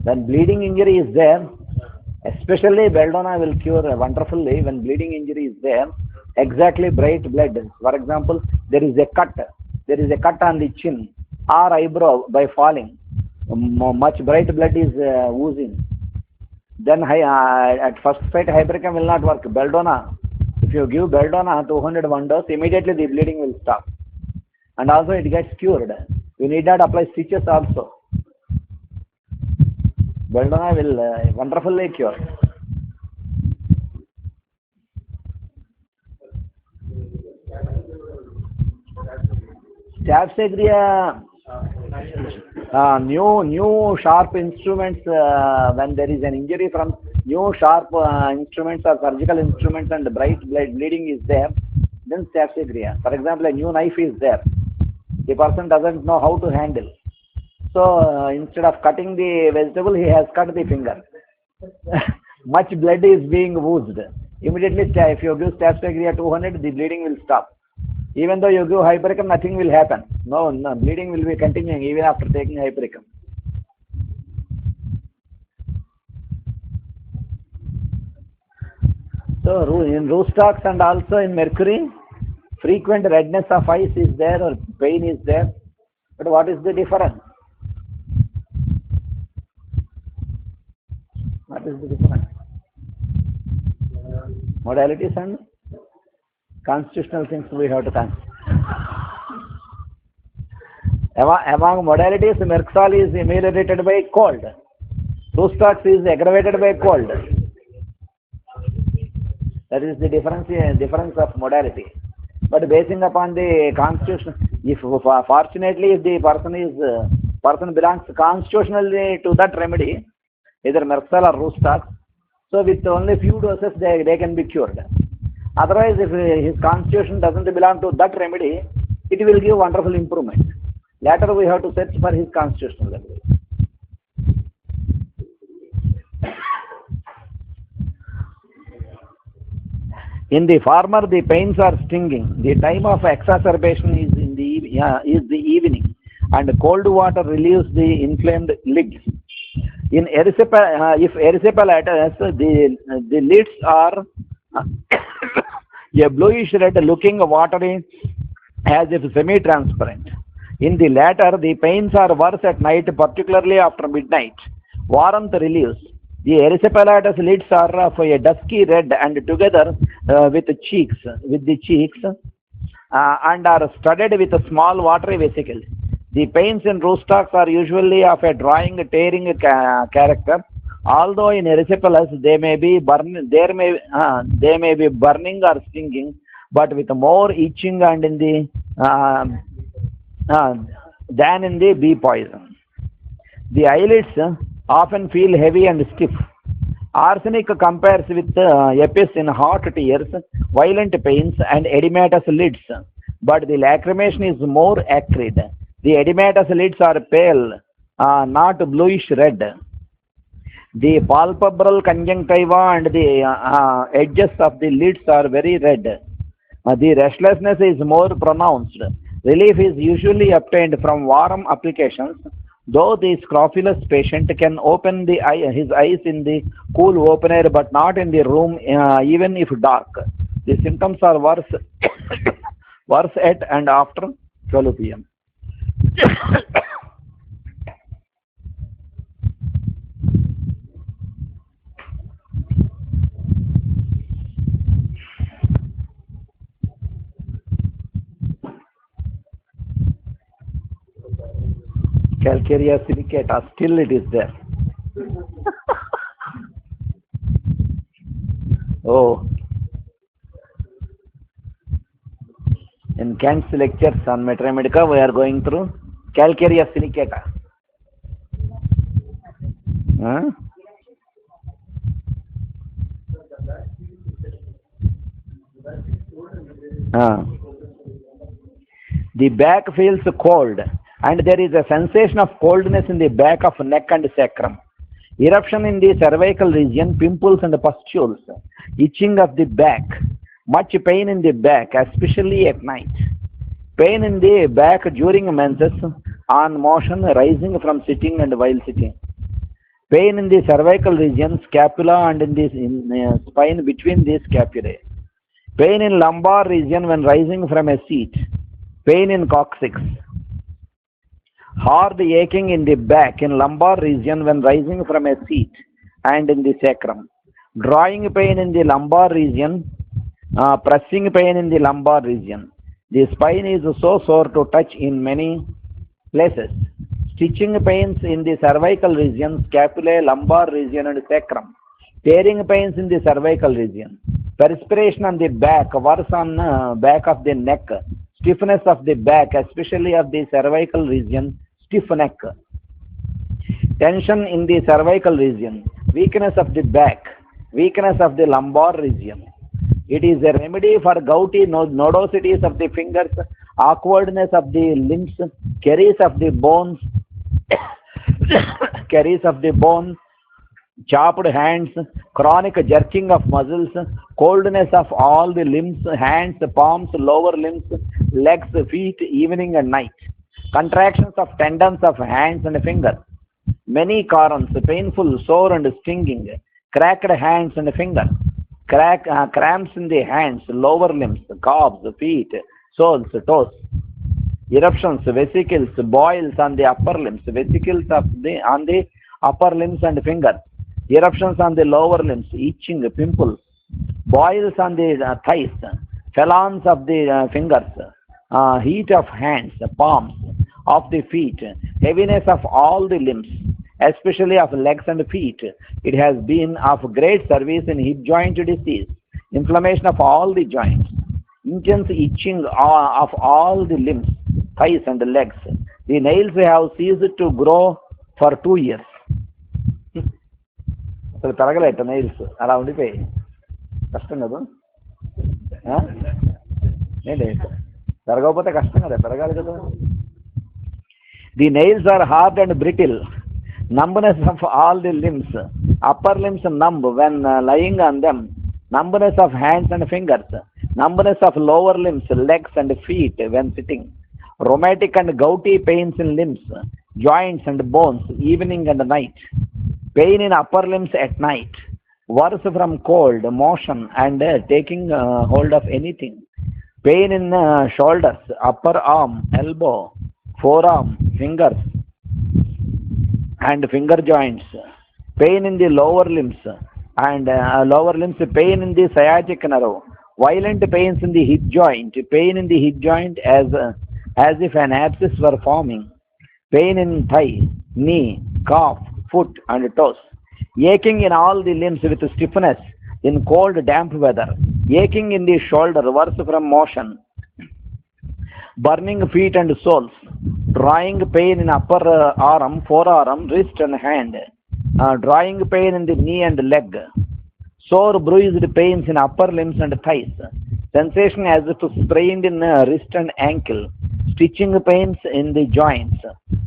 When bleeding injury is there, especially belladonna will cure wonderfully. When bleeding injury is there, exactly bright blood. For example, there is a cut on the chin or eyebrow by falling. Much bright blood is oozing. Then at first sight hypericum will not work. Belladonna, if you give belladonna 201 dose, immediately the bleeding will stop. And also it gets cured. You need not apply stitches also. Belladonna will wonderfully cure. Staphysagria, new sharp instruments, when there is an injury from new sharp instruments or surgical instruments and bright bleeding is there, then staphysagria. For example, a new knife is there. The person doesn't know how to handle. So instead of cutting the vegetable, he has cut the finger. Much blood is being oozed. Immediately, if you give staphysagria 200, the bleeding will stop. Even though you give hypericum, nothing will happen. No, bleeding will be continuing even after taking hypericum. So in Roustax and also in mercury, frequent redness of eyes is there or pain is there. But what is the difference? What is the difference? Modalities and constitutional things we have to consider. Among modalities, Merxal is ameliorated by cold. Roustax is aggravated by cold. That is the difference of modality. But basing upon the constitution, fortunately if the person belongs constitutionally to that remedy, either Merxal or Roustax, So with only few doses, they can be cured. Otherwise, if his constitution doesn't belong to that remedy, it will give wonderful improvement. Later, we have to search for his constitutional remedy. In the former, the pains are stinging. The time of exacerbation is is the evening, and cold water relieves the inflamed lids. In if erysipelatous, the lids are a bluish red looking watery as if semi-transparent. In the latter, the pains are worse at night, particularly after midnight. Warmth relieves. The erysipelatous lids are of a dusky red and together with the cheeks, and are studded with small watery vesicles. The pains in roostocks are usually of a drying, tearing character. Although in erysipelas they may be burning or stinging, but with more itching and in the than in the bee poison. The eyelids often feel heavy and stiff. Arsenic compares with epis in hot tears, violent pains, and edematous lids, but the lacrimation is more acrid. The edematous lids are pale, not bluish red. The palpebral conjunctiva and the edges of the lids are very red. The restlessness is more pronounced. Relief is usually obtained from warm applications, though the scrofulous patient can open his eyes in the cool open air, but not in the room, even if dark. The symptoms are worse, worse at and after 12 p.m. Calcarea silicata, still it is there. Oh, in Kant's lectures on Materia Medica, we are going through Calcarea silicata. Huh? The back feels cold, and there is a sensation of coldness in the back of neck and sacrum. Eruption in the cervical region, pimples and pustules, itching of the back, much pain in the back, especially at night. Pain in the back during menses, on motion, rising from sitting and while sitting. Pain in the cervical region, scapula and in the spine between the scapulae. Pain in lumbar region when rising from a seat. Pain in coccyx. Hard aching in the back in lumbar region when rising from a seat and in the sacrum. Drawing pain in the lumbar region, pressing pain in the lumbar region. The spine is so sore to touch in many places. Stitching pains in the cervical region, scapulae, lumbar region and sacrum. Tearing pains in the cervical region. Perspiration on the back, worse on back of the neck. Stiffness of the back, especially of the cervical region, stiff neck. Tension in the cervical region, weakness of the back, weakness of the lumbar region. It is a remedy for gouty nodosities of the fingers, awkwardness of the limbs, caries of the bones, chopped hands, chronic jerking of muscles, coldness of all the limbs, hands, palms, lower limbs, legs, feet, evening and night. Contractions of tendons of hands and fingers. Many corns, painful, sore and stinging. Cracked hands and fingers. Cramps in the hands, lower limbs, calves, feet, soles, toes. Eruptions, vesicles, boils on the upper limbs, vesicles on the upper limbs and fingers. Eruptions on the lower limbs, itching, pimples, boils on the thighs, phelons of the fingers, heat of hands, palms, of the feet, heaviness of all the limbs, especially of legs and feet. It has been of great service in hip joint disease, inflammation of all the joints, intense itching of all the limbs, thighs and legs. The nails have ceased to grow for 2 years. అసలు పెరగలేట nails అలా ఉండిపోయి కష్టం కదా ఏంటి పెరగకపోతే కష్టం కదా పెరగాలి కదా. The nails are hard and brittle. Numbness of all the limbs. Upper limbs numb when lying on them. Numbness of hands and fingers. Numbness of lower limbs, legs and feet when sitting. Rheumatic and gouty pains in limbs, joints and bones, evening and night. Pain in upper limbs at night. Worse from cold, motion and taking hold of anything. Pain in shoulders, upper arm, elbow, forearm, fingers and finger joints. Pain in the lower limbs and pain in the sciatic nerve. Violent pains in the hip joint. Pain in the hip joint as if an abscess were forming. Pain in thigh, knee, calf, foot and toes. Aching in all the limbs with stiffness in cold damp weather. Aching in the shoulder worse from motion. Burning feet and soles. Drawing pain in upper arm, forearm, wrist and hand. Drawing pain in the knee and leg. Sore bruised pains in upper limbs and thighs. Sensation as if sprained in wrist and ankle. Stitching pains in the joints.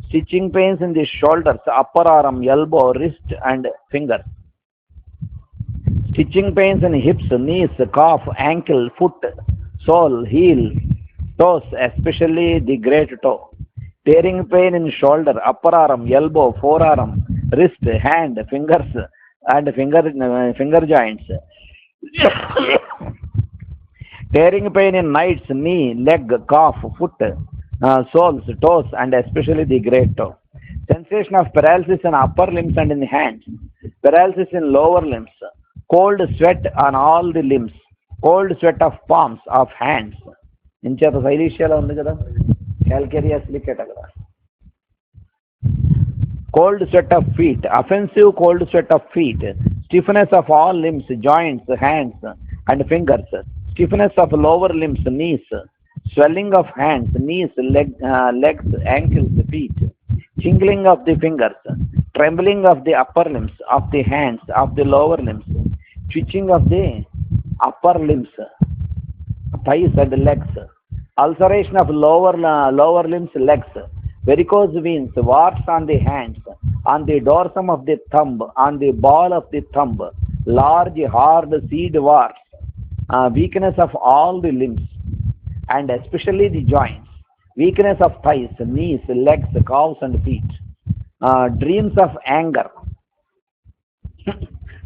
Stitching pains in the shoulders, upper arm, elbow, wrist and fingers. Stitching pains in hips, knees, calf, ankle, foot, sole, heel, toes, especially the great toe. Tearing pain in shoulder, upper arm, elbow, forearm, wrist, hand, fingers and finger joints. Tearing pain in nights, knee, leg, calf, foot, soles, toes and especially the great toe. Sensation of paralysis in upper limbs and in the hands. Paralysis in lower limbs. Cold sweat on all the limbs. Cold sweat of palms of hands. ఇంచేత సైలీషియాలో ఉంది కదా, calcarea సిలికేట కదా. Cold sweat of feet. Offensive cold sweat of feet. Stiffness of all limbs, joints, hands and fingers. Stiffness of lower limbs, knees. Swelling of hands, knees, legs, ankles, feet. Tingling of the fingers. Trembling of the upper limbs, of the hands, of the lower limbs. Twitching of the upper limbs, thighs and legs. Ulceration of lower limbs, legs. Varicose veins, warts on the hands, on the dorsum of the thumb, on the ball of the thumb. Large hard seed warts. Weakness of all the limbs and especially the joints. Weakness of thighs, knees, legs, calves and feet. Dreams of anger.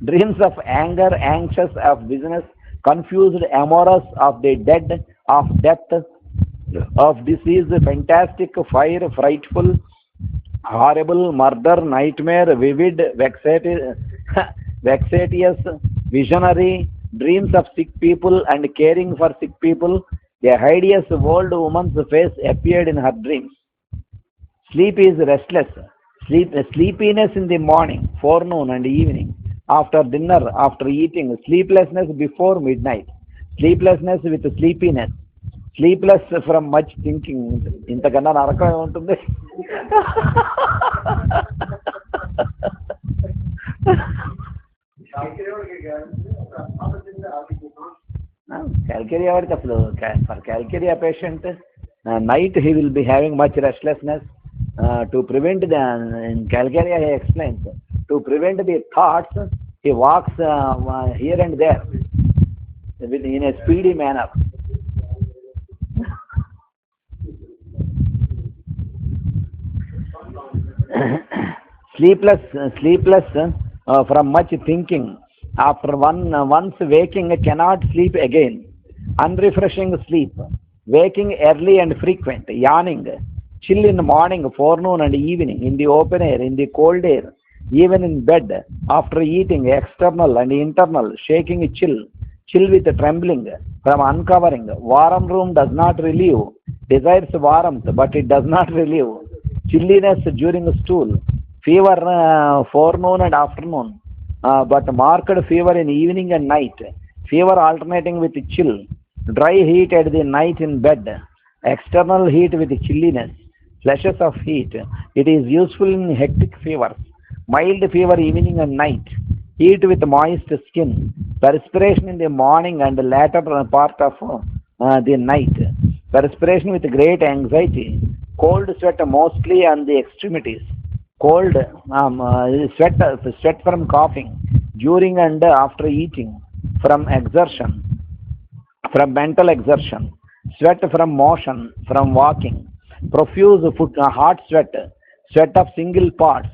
Dreams of anger, anxious, of business, confused, amorous, of the dead, of death, of disease, fantastic, fire, frightful, horrible, murder, nightmare, vivid, vexatious, visionary. Dreams of sick people and caring for sick people. A hideous old woman's face appeared in her dreams. Sleep is restless. Sleepiness in the morning, forenoon and evening. After dinner, after eating. Sleeplessness before midnight. Sleeplessness with sleepiness. Sleepless from much thinking. ఇంతకన్నా నరకం ఏముంటుంది? Calcarea వాడికి అసలు for calcarea patient night he will be having much restlessness. To prevent in calcarea he explains, to prevent the thoughts he walks here and there in a speedy manner. Sleepless from much thinking. After once waking cannot sleep again. Unrefreshing sleep. Waking early and frequent. Yawning. Chill in the morning, forenoon and evening. In the open air, in the cold air. Even in bed. After eating, external and internal. Shaking, chill. Chill with trembling. From uncovering. Warm room does not relieve. Desires warmth, but it does not relieve. Chilliness during stool. Fever forenoon and afternoon. But marked fever in evening and night. Fever alternating with chill. Dry heat at the night in bed. External heat with chilliness. Flashes of heat. It is useful in hectic fevers. Mild fever evening and night. Heat with moist skin, perspiration in the morning and latter part of the night, perspiration with great anxiety, cold sweat mostly on the extremities, cold sweat, sweat from coughing, during and after eating, from exertion, from mental exertion, sweat from motion, from walking, profuse foot, hot sweat, sweat of single parts,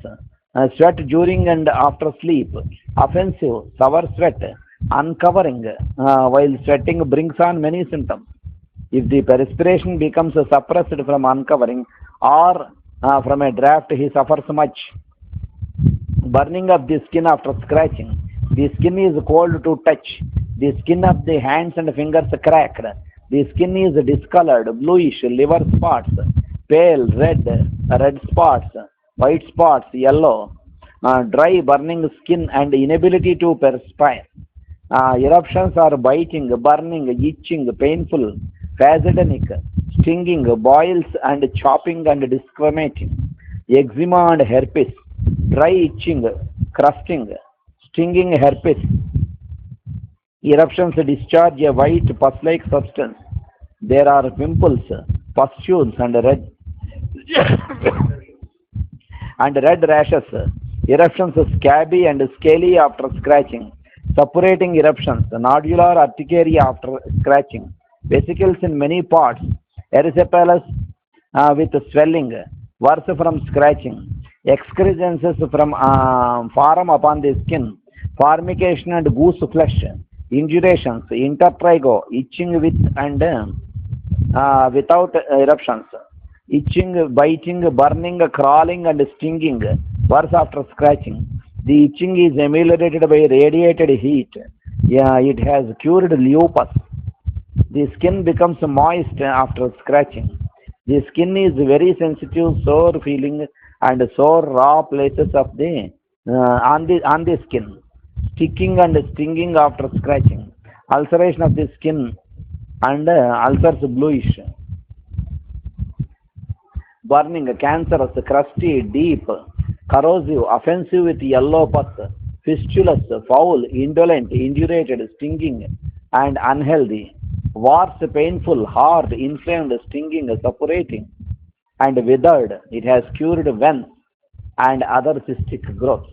sweat during and after sleep, offensive, sour sweat, uncovering while sweating brings on many symptoms. If the perspiration becomes suppressed from uncovering or from a draft, he suffers much. Burning of the skin after scratching. The skin is cold to touch. The skin of the hands and fingers cracked. The skin is discolored, bluish, liver spots, pale, red spots, white spots, yellow, dry burning skin and inability to perspire. Eruptions are biting, burning, itching, painful, phasogenic, stinging, boils and chopping and discriminating, eczema and herpes, dry itching, crusting, stinging herpes. Eruptions discharge a white pus-like substance. There are pimples, pustules, and red and red rashes. Eruptions scabby and scaly after scratching. Suppurating eruptions, nodular urticaria after scratching. Vesicles in many parts. Erysipelas with swelling, worse from scratching. Excrescences from forum upon the skin. Formication and goose flesh. Indurations, intertrigo, itching with and without eruptions. Itching, biting, burning, crawling and stinging, worse after scratching. The itching is ameliorated by radiated heat. Yeah, it has cured lupus. The skin becomes moist after scratching. The skin is very sensitive, sore feeling and sore raw places of the on the skin. Sticking and stinging after scratching. Ulceration of the skin and ulcers bluish. Burning, cancerous, crusty, deep, corrosive, offensive with yellow pus, fistulous, foul, indolent, indurated, stinging, and unhealthy. Wars, painful, hard, inflamed, stinging, suppurating, and withered. It has cured veins and other cystic growths.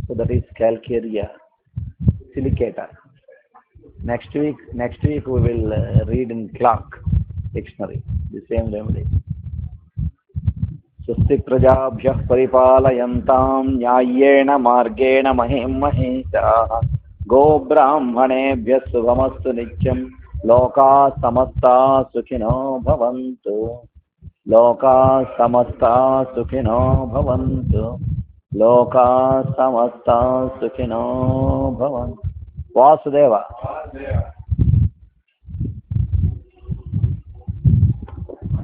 So that is calcarea silicata. Next week we will read in Clark dictionary the same remedy. स्वस्ति प्रजाभ्यः परिपालयन्तां न्याय्येन मार्गेण महीं महीषाः गोब्राह्मणेभ्यः शुभमस्तु नित्यं लोकाः समस्ताः सुखिनो भवन्तु लोकाः समस्ताः सुखिनो भवन्तु लोकाः समस्ताः सुखिनो भवन्तु वासुदेव